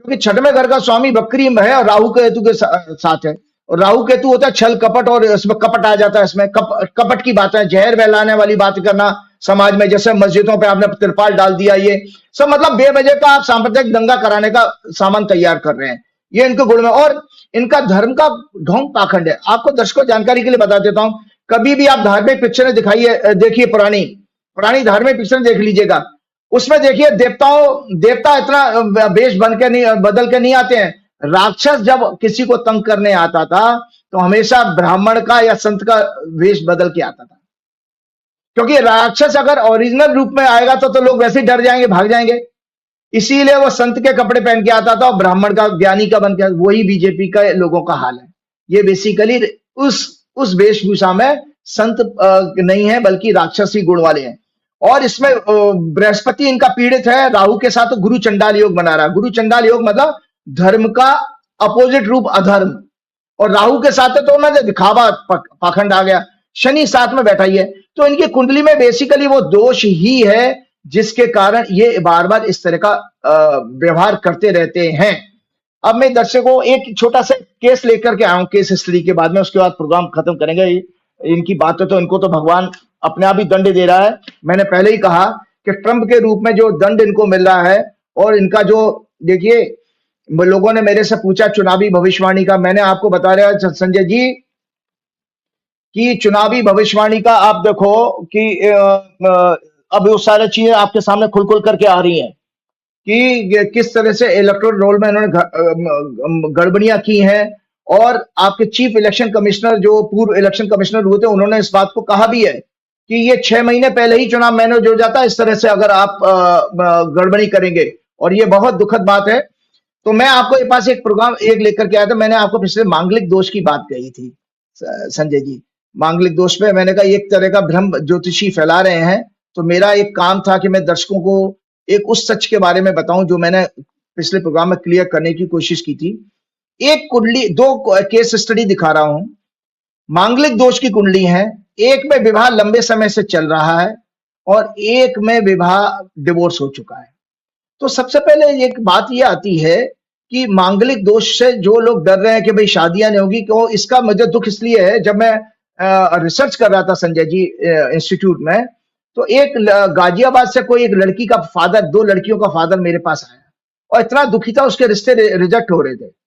क्योंकि छठवें घर का स्वामी वक्री है और राहु केतु के साथ है। और राहु केतु होता है छल कपट, और इसमें कपट आ जाता है। इसमें कपट की बातें, जहर फैलाने वाली बात करना समाज में, जैसे मस्जिदों पे आपने तिरपाल डाल दिया, ये सब मतलब बेवजह का आप सांप्रदायिक दंगा कराने का सामान तैयार कर रहे हैं, ये इनके गुण में। और इनका धर्म का ढोंग पाखंड है। आपको दर्शकों जानकारी के लिए बता देता हूं, कभी भी आप धार्मिक पिक्चरें दिखाइए, देखिए पुरानी धार्मिक पिक्चर देख लीजिएगा, उसमें देखिए देवता इतना वेश बदल के नहीं आते हैं। राक्षस जब किसी को तंग करने आता था तो हमेशा ब्राह्मण का या संत का वेश बदल के आता था, क्योंकि राक्षस अगर ओरिजिनल रूप में आएगा तो लोग वैसे ही डर जाएंगे, भाग जाएंगे। इसीलिए वो संत के कपड़े पहन के आता था और ब्राह्मण का, ज्ञानी का बन के। वही बीजेपी का लोगों का हाल है। ये बेसिकली उस वेशभूषा में संत नहीं है, बल्कि राक्षसी गुण वाले हैं। और इसमें बृहस्पति इनका पीड़ित है राहु के साथ, तो गुरु चंडाल योग बना रहा है। गुरु चंडाल योग मतलब धर्म का अपोजिट रूप अधर्म, और राहु के साथ है तो उन्होंने दिखावा पाखंड आ गया। शनि साथ में बैठा ही है, तो इनकी कुंडली में बेसिकली वो दोष ही है जिसके कारण ये बार बार इस तरह का व्यवहार करते रहते हैं। अब मैं दर्शकों एक छोटा सा केस लेकर के आया हूं, केस हिस्ट्री के बाद में, उसके बाद प्रोग्राम खत्म करेंगे। इनकी बातें तो इनको तो भगवान अपने आप ही दंड दे रहा है। मैंने पहले ही कहा कि ट्रंप के रूप में जो दंड इनको मिल रहा है, और इनका जो देखिए, लोगों ने मेरे से पूछा चुनावी भविष्यवाणी का, मैंने आपको बता रहा संजय जी कि चुनावी भविष्यवाणी का आप देखो कि अब वो सारी चीजें आपके सामने खुल करके आ रही हैं कि किस तरह से इलेक्टोरल रोल में इन्होंने गड़बड़ियां की हैं। और आपके चीफ इलेक्शन कमिश्नर, जो पूर्व इलेक्शन कमिश्नर हुए थे, उन्होंने इस बात को कहा भी है कि ये 6 महीने पहले ही चुनाव मैनेज हो जाता है इस तरह से अगर आप गड़बड़ी करेंगे, और ये बहुत दुखद बात है। तो मैं आपको ये पास एक प्रोग्राम लेकर के आया था, मैंने आपको पिछले मांगलिक दोष की बात कही थी संजय जी। मांगलिक दोष पे मैंने कहा एक तरह का भ्रम ज्योतिषी फैला रहे हैं, तो मेरा एक काम था कि मैं दर्शकों को एक उस सच के बारे में बताऊं जो मैंने पिछले प्रोग्राम में क्लियर करने की कोशिश की थी। एक कुंडली, 2 केस स्टडी दिखा रहा हूं, मांगलिक दोष की कुंडली है। एक में विवाह लंबे समय से चल रहा है और एक में विवाह डिवोर्स हो चुका है। तो सबसे पहले एक बात ये आती है कि मांगलिक दोष से जो लोग डर रहे हैं कि भाई शादियां नहीं होगी, क्यों, इसका मुझे दुख इसलिए है, जब मैं रिसर्च कर रहा था संजय जी इंस्टीट्यूट में, तो एक गाजियाबाद से कोई एक लड़की का फादर, 2 लड़कियों का फादर मेरे पास आया और इतना दुखी था, उसके रिश्ते रिजेक्ट हो रहे थे।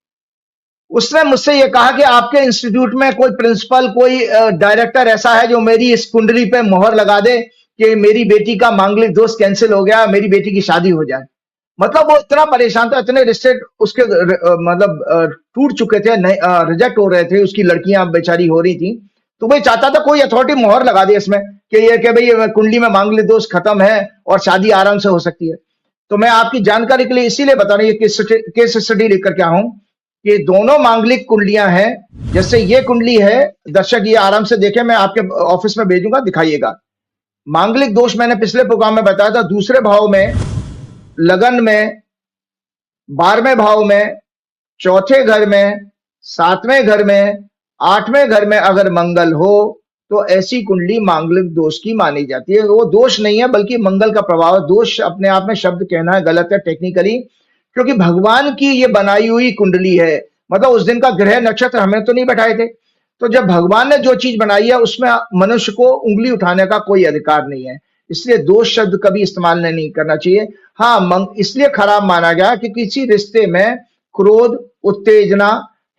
उसने मुझसे ये कहा कि आपके इंस्टीट्यूट में कोई प्रिंसिपल, कोई डायरेक्टर ऐसा है जो मेरी इस कुंडली पे मोहर लगा दे कि मेरी बेटी का मांगलिक दोष कैंसिल हो गया, मेरी बेटी की शादी हो जाए। मतलब वो इतना परेशान था, इतने रिश्ते उसके मतलब टूट चुके थे, रिजेक्ट हो रहे थे, उसकी लड़कियां बेचारी हो रही थी। तो वही चाहता था कोई अथॉरिटी मोहर लगा दे इसमें कि ये कि भाई कुंडली में मांगलिक दोष खत्म है और शादी आराम से हो सकती है। तो मैं आपकी जानकारी के लिए इसीलिए बता रहा हूं, ये केस स्टडी लेकर के आऊं कि दोनों मांगलिक कुंडलियां हैं। जैसे ये कुंडली है, दर्शक ये आराम से देखें, मैं आपके ऑफिस में भेजूंगा, दिखाइएगा। मांगलिक दोष मैंने पिछले प्रोग्राम में बताया था, दूसरे भाव में, लगन में, 12वें भाव में, चौथे घर में, 7वें घर में, 8वें घर में अगर मंगल हो तो ऐसी कुंडली मांगलिक दोष की मानी जाती है। वो दोष नहीं है बल्कि मंगल का प्रभाव है। दोष अपने आप में शब्द कहना है गलत है टेक्निकली, क्योंकि भगवान की ये बनाई हुई कुंडली है। मतलब उस दिन का ग्रह नक्षत्र हमें तो नहीं बैठाए थे, तो जब भगवान ने जो चीज बनाई है उसमें मनुष्य को उंगली उठाने का कोई अधिकार नहीं है। इसलिए दोष शब्द कभी इस्तेमाल नहीं करना चाहिए। हाँ, इसलिए खराब माना गया कि किसी रिश्ते में क्रोध, उत्तेजना,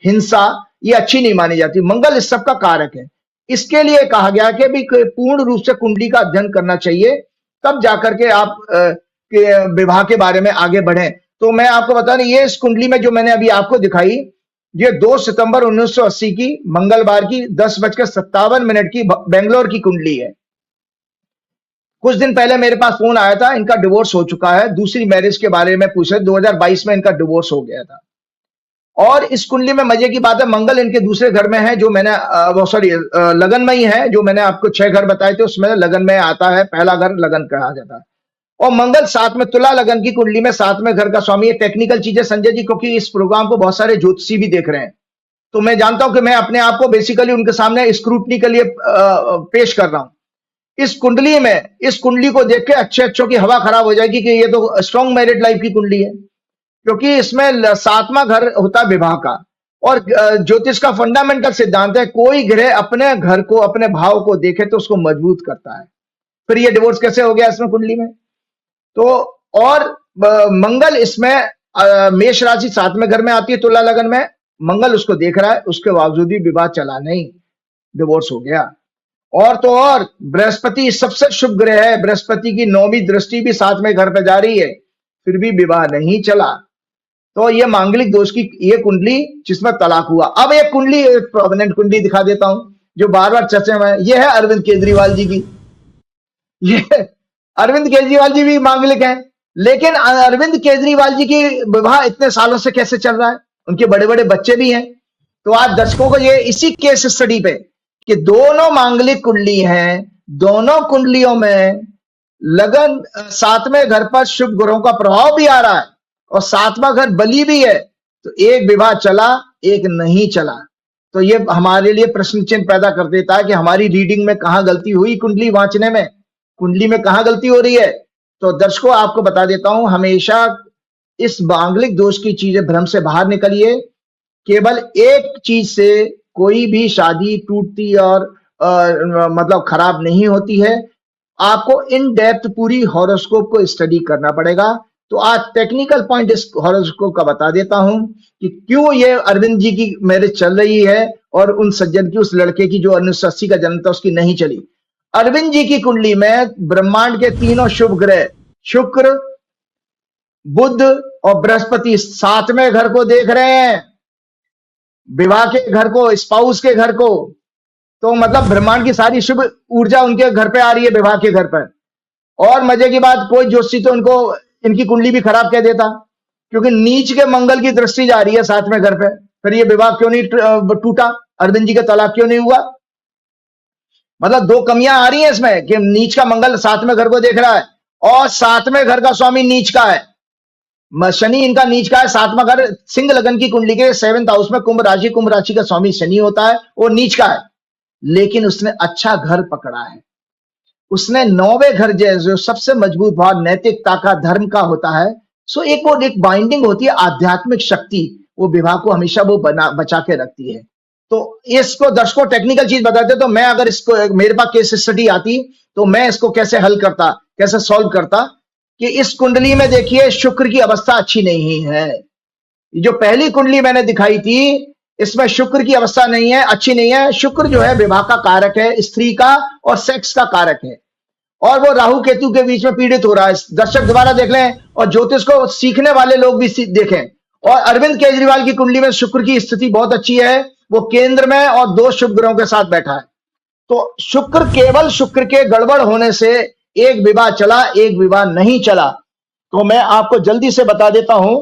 हिंसा ये अच्छी नहीं मानी जाती। मंगल इस सब का कारक है। इसके लिए कहा गया कि भी पूर्ण रूप से कुंडली का अध्ययन करना चाहिए, तब जाकर के आप के विवाह के बारे में आगे बढ़ें। तो मैं आपको बता रही, ये इस कुंडली में जो मैंने अभी आपको दिखाई, ये 2 सितंबर 1980 की मंगलवार की 10:57 की बेंगलोर की कुंडली है। कुछ दिन पहले मेरे पास फोन आया था, इनका डिवोर्स हो चुका है, दूसरी मैरिज के बारे में पूछे, 2022 में इनका डिवोर्स हो गया था। और इस कुंडली में मजे की बात है, मंगल इनके दूसरे घर में है, जो मैंने लगन में ही है, जो मैंने आपको 6 घर बताए थे उसमें लगन में आता है, पहला घर लगन कहा जाता है। और मंगल 7 में तुला लगन की कुंडली में 7वें घर का स्वामी। ये टेक्निकल चीजें संजय जी, क्योंकि इस प्रोग्राम को बहुत सारे ज्योतिषी भी देख रहे हैं, तो मैं जानता हूं कि मैं अपने आप को बेसिकली उनके सामने स्क्रूटनी के लिए पेश कर रहा हूं। इस कुंडली में, इस कुंडली को देख के अच्छों की हवा खराब हो जाएगी कि ये तो स्ट्रॉन्ग मैरिड लाइफ की कुंडली है, क्योंकि इसमें 7वां घर होता है विवाह का। और ज्योतिष का फंडामेंटल सिद्धांत है, कोई ग्रह अपने घर को, अपने भाव को देखे तो उसको मजबूत करता है। फिर ये डिवोर्स कैसे हो गया इसमें कुंडली में? तो और मंगल इसमें मेष राशि 7वें घर में आती है, तुला लगन में मंगल उसको देख रहा है, उसके बावजूद भी विवाह चला नहीं, डिवोर्स हो गया। और तो और बृहस्पति सबसे शुभ ग्रह है, बृहस्पति की 9वीं दृष्टि भी 7वें घर पे जा रही है, फिर भी विवाह नहीं चला। तो ये मांगलिक दोष की ये कुंडली जिसमें तलाक हुआ। अब एक कुंडली, एक प्रोमिनेंट कुंडली दिखा देता हूं जो बार बार चर्चा में है। ये है अरविंद केजरीवाल जी की। ये अरविंद केजरीवाल जी भी मांगलिक हैं, लेकिन अरविंद केजरीवाल जी की विवाह इतने सालों से कैसे चल रहा है? उनके बड़े बड़े बच्चे भी हैं। तो आज दर्शकों को ये इसी केस स्टडी पे कि दोनों मांगलिक कुंडली हैं, दोनों कुंडलियों में लगन 7वें घर पर शुभ ग्रहों का प्रभाव भी आ रहा है और 7वां घर बली भी है, तो एक विवाह चला, एक नहीं चला। तो ये हमारे लिए प्रश्न चिन्ह पैदा कर देता है कि हमारी रीडिंग में कहां गलती हुई, कुंडली वांचने में, कुंडली में कहां गलती हो रही है। तो दर्शकों आपको बता देता हूं, हमेशा इस मांगलिक दोष की चीजें भ्रम से बाहर निकलिए। केवल एक चीज से कोई भी शादी टूटती और मतलब खराब नहीं होती है। आपको इन डेप्थ पूरी हॉरोस्कोप को स्टडी करना पड़ेगा। तो आज टेक्निकल पॉइंट इस हॉरोस्कोप का बता देता हूं कि क्यों ये अरविंद जी की मैरिज चल रही है और उन सज्जन की, उस लड़के की जो 1980 का जन्म था उसकी नहीं चली। अरविंद जी की कुंडली में ब्रह्मांड के तीनों शुभ ग्रह शुक्र, बुध और बृहस्पति 7वें घर को देख रहे हैं, विवाह के घर को, स्पाउस के घर को। तो मतलब ब्रह्मांड की सारी शुभ ऊर्जा उनके घर पे आ रही है, विवाह के घर पर। और मजे की बात, कोई ज्योतिषी तो उनको इनकी कुंडली भी खराब कह देता, क्योंकि नीच के मंगल की दृष्टि जा रही है 7वें घर पे। फिर ये विवाह क्यों नहीं टूटा, अरविंद जी का तलाक क्यों नहीं हुआ? मतलब दो कमियां आ रही हैं इसमें कि नीच का मंगल 7वें घर को देख रहा है और 7वें घर का स्वामी नीच का है, शनि इनका नीच का है। 7वां घर सिंह लगन की कुंडली के 7th हाउस में कुंभ राशि का स्वामी शनि होता है, वो नीच का है, लेकिन उसने अच्छा घर पकड़ा है। उसने 9वें घर जो सबसे मजबूत भाव नैतिकता का, धर्म का होता है। सो एक बाइंडिंग होती है, आध्यात्मिक शक्ति, वो विवाह को हमेशा वो बचा के रखती है। तो इसको दर्शकों टेक्निकल चीज बताते, तो मैं अगर इसको मेरे पास केस स्टडी आती तो मैं इसको कैसे हल करता, कैसे सॉल्व करता कि इस कुंडली में देखिए शुक्र की अवस्था अच्छी नहीं है। जो पहली कुंडली मैंने दिखाई थी इसमें शुक्र की अवस्था नहीं है, अच्छी नहीं है। शुक्र जो है विवाह का कारक है, स्त्री का और सेक्स का कारक है, और वो राहु केतु के बीच में पीड़ित हो रहा है। दर्शक दोबारा देख लें और ज्योतिष को सीखने वाले लोग भी देखें। और अरविंद केजरीवाल की कुंडली में शुक्र की स्थिति बहुत अच्छी है, वो केंद्र में और 2 शुभ ग्रहों के साथ बैठा है। तो शुक्र, केवल शुक्र के गड़बड़ होने से एक विवाह चला, एक विवाह नहीं चला। तो मैं आपको जल्दी से बता देता हूं,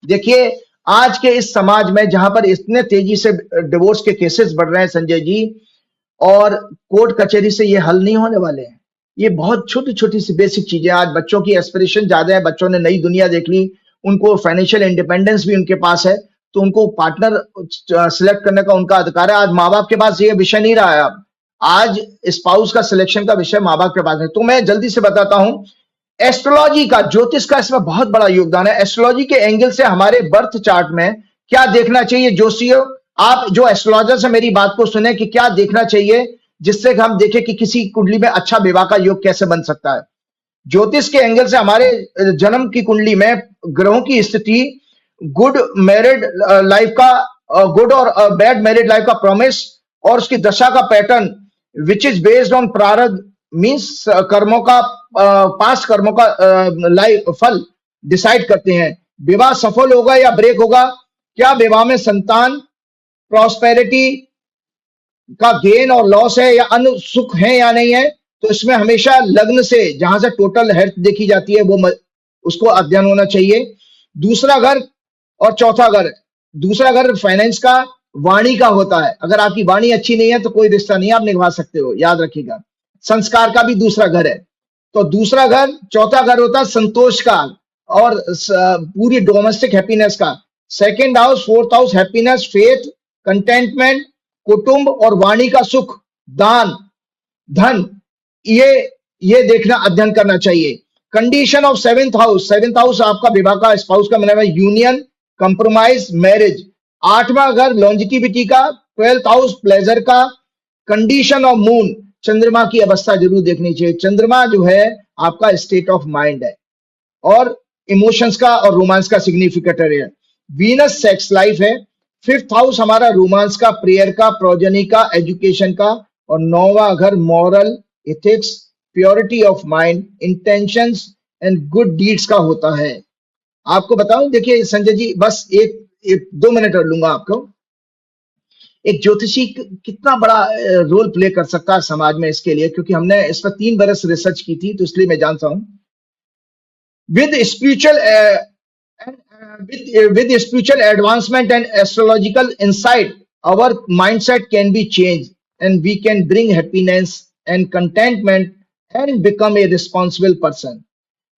देखिए आज के इस समाज में जहां पर इतने तेजी से डिवोर्स के केसेस बढ़ रहे हैं संजय जी, और कोर्ट कचहरी से ये हल नहीं होने वाले हैं। ये बहुत छोटी छोटी सी बेसिक चीजें। आज बच्चों की एस्पिरेशन ज्यादा है, बच्चों ने नई दुनिया देख ली, उनको फाइनेंशियल इंडिपेंडेंस भी उनके पास है, तो उनको पार्टनर सिलेक्ट करने का उनका अधिकार है। आज माँ बाप के पास ये विषय नहीं रहा है, अब आज स्पाउस का सिलेक्शन का विषय माँ बाप के पास है। तो मैं जल्दी से बताता हूं, एस्ट्रोलॉजी का, ज्योतिष का इसमें बहुत बड़ा योगदान है। एस्ट्रोलॉजी के एंगल से हमारे बर्थ चार्ट में क्या देखना चाहिए, जोशियों आप जो एस्ट्रोलॉजर से मेरी बात को सुने कि क्या देखना चाहिए जिससे हम देखें कि किसी कुंडली में अच्छा विवाह का योग कैसे बन सकता है। ज्योतिष के एंगल से हमारे जन्म की कुंडली में ग्रहों की स्थिति, गुड मैरिड लाइफ का, गुड और बैड मैरिड लाइफ का प्रॉमिस, और उसकी दशा का pattern which is based on प्रारब्ध, मीन्स कर्मों का पास्ट कर्मों का लाइफ फल डिसाइड करते हैं। विवाह सफल होगा या ब्रेक होगा, क्या विवाह में संतान, प्रॉस्पेरिटी का गेन और लॉस है या अन्य सुख है या नहीं है, तो इसमें हमेशा लग्न से जहां से टोटल हेल्थ देखी जाती है वो उसको अध्ययन होना चाहिए। दूसरा घर और चौथा घर, दूसरा घर फाइनेंस का, वाणी का होता है। अगर आपकी वाणी अच्छी नहीं है तो कोई रिश्ता नहीं आप निभा सकते हो, याद रखिएगा। संस्कार का भी दूसरा घर है। तो दूसरा घर, चौथा घर होता है संतोष का और पूरी डोमेस्टिक हैप्पीनेस का। Second house, fourth house happiness, faith, contentment, कुटुंब और वाणी का सुख, दान, धन, ये देखना, अध्ययन करना चाहिए। Condition of seventh house, seventh house आपका विवाह का, स्पाउस का मतलब है यूनियन, कंप्रोमाइज, मैरिज। आठवां घर लॉन्जिटिविटी का, 12th हाउस प्लेजर का। कंडीशन ऑफ मून, चंद्रमा की अवस्था जरूर देखनी चाहिए। चंद्रमा जो है आपका स्टेट ऑफ माइंड है और इमोशंस का और रोमांस का सिग्निफिकेटर है। वीनस सेक्स लाइफ है। 5th हाउस हमारा रोमांस का, प्रेयर का, प्रोजनी का, एजुकेशन का। और 9वां घर moral, ethics, purity of mind, intentions and good deeds का होता है। आपको बताऊं, देखिए संजय जी, बस एक 2 मिनट और लूंगा आपको। एक ज्योतिषी कितना बड़ा रोल प्ले कर सकता है समाज में इसके लिए, क्योंकि हमने इस पर 3 बरस रिसर्च की थी, तो इसलिए मैं जानता हूं। With spiritual with spiritual advancement and astrological insight, our mindset can be changed and we can bring happiness and contentment and become a responsible person.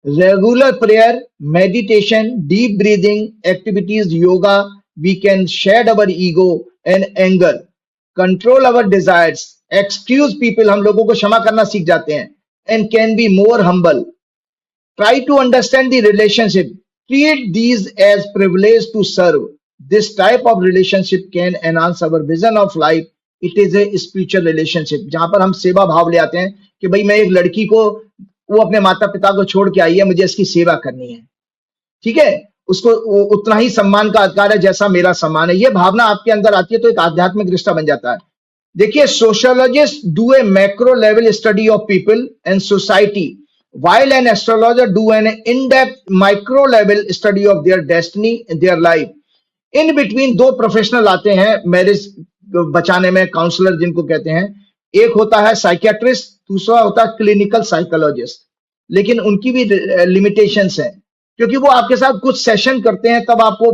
Regular prayer, meditation, deep breathing activities, yoga, we can shed our ego and anger, control our desires, excuse people, हम लोगों को क्षमा करना सीख जाते हैं, and can be more humble. Try to understand the relationship. Treat these as privilege to serve. This type of relationship can enhance our vision of life. It is a spiritual relationship. जहां पर हम सेवा भाव ले आते हैं कि भाई मैं एक लड़की को, वो अपने माता पिता को छोड़ के आई है, मुझे इसकी सेवा करनी है, ठीक है, उसको उतना ही सम्मान का अधिकार है जैसा मेरा सम्मान है। ये भावना आपके अंदर आती है तो एक आध्यात्मिक रिश्ता बन जाता है। देखिए, sociologist do a macro level study of people and society, while an astrologer do an in-depth micro level study of their destiny and their life. In between 2 professional आते हैं मैरिज बचाने में, काउंसलर जिनको कहते हैं। एक होता है साइकियाट्रिस्ट, दूसरा होता है क्लिनिकल साइकोलॉजिस्ट। लेकिन उनकी भी लिमिटेशंस हैं, क्योंकि वो आपके साथ कुछ सेशन करते हैं तब आपको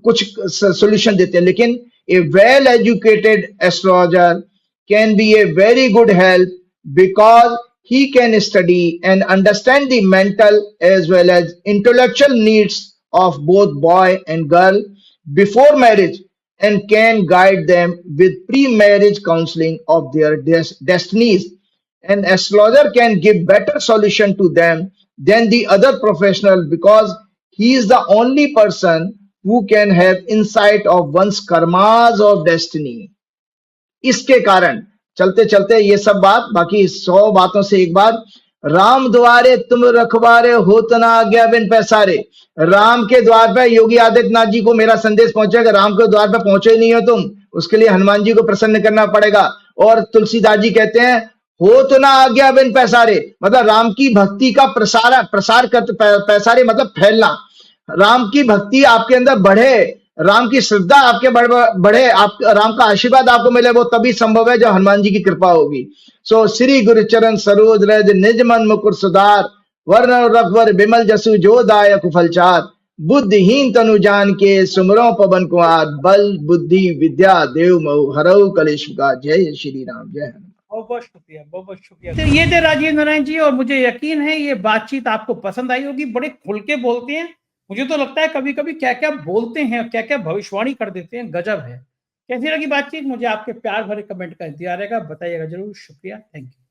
कुछ सॉल्यूशन देते हैं। लेकिन a well educated astrologer can be a very good help because he can study and understand the mental as well as intellectual needs of both boy and girl before marriage and can guide them with pre-marriage counseling of their destinies. An astrologer can give better solution to them than the other professional because he is the only person who can have insight of one's karmas or destiny. इसके कारण चलते चलते ये सब बात, बाकी 100 बातों से एक बात, राम द्वारे तुम रखवारे होत ना आज्ञा बिन पैसारे। राम के द्वार पे योगी आदित्यनाथ जी को मेरा संदेश पहुंचेगा, राम के द्वार पे पहुंचे ही नहीं हो तुम, उसके लिए हनुमान जी को प्रसन्न करना पड़ेगा। और तुलसीदास जी कहते हैं होत ना आज्ञा बिन पैसारे, मतलब राम की भक्ति का प्रसार कर, पैसारे मतलब फैलना। राम की भक्ति आपके अंदर बढ़े, राम की श्रद्धा आपके बढ़े, आप राम का आशीर्वाद आपको मिले, वो तभी संभव है जब हनुमान जी की कृपा होगी। सो श्री गुरुचरण सरोज रज निज मन मुकुर सुधार, वर्ण रघुवर बिमल जसु जो दायक फलचार। बुद्धिहीन तनु जान के सुमरो पवन कुमार, बल बुद्धि विद्या देव मऊ हरऊ कलेश का। जय श्री राम, जय हनुमान। बहुत बहुत शुक्रिया, बहुत बहुत शुक्रिया। तो ये थे राजीव नारायण जी, और मुझे यकीन है ये बातचीत आपको पसंद आई होगी। बड़े खुल के बोलते हैं, मुझे तो लगता है कभी कभी क्या क्या बोलते हैं, क्या क्या भविष्यवाणी कर देते हैं, गजब है। कैसी लगी बातचीत? मुझे आपके प्यार भरे कमेंट का इंतजार रहेगा, बताइएगा जरूर। शुक्रिया, थैंक यू।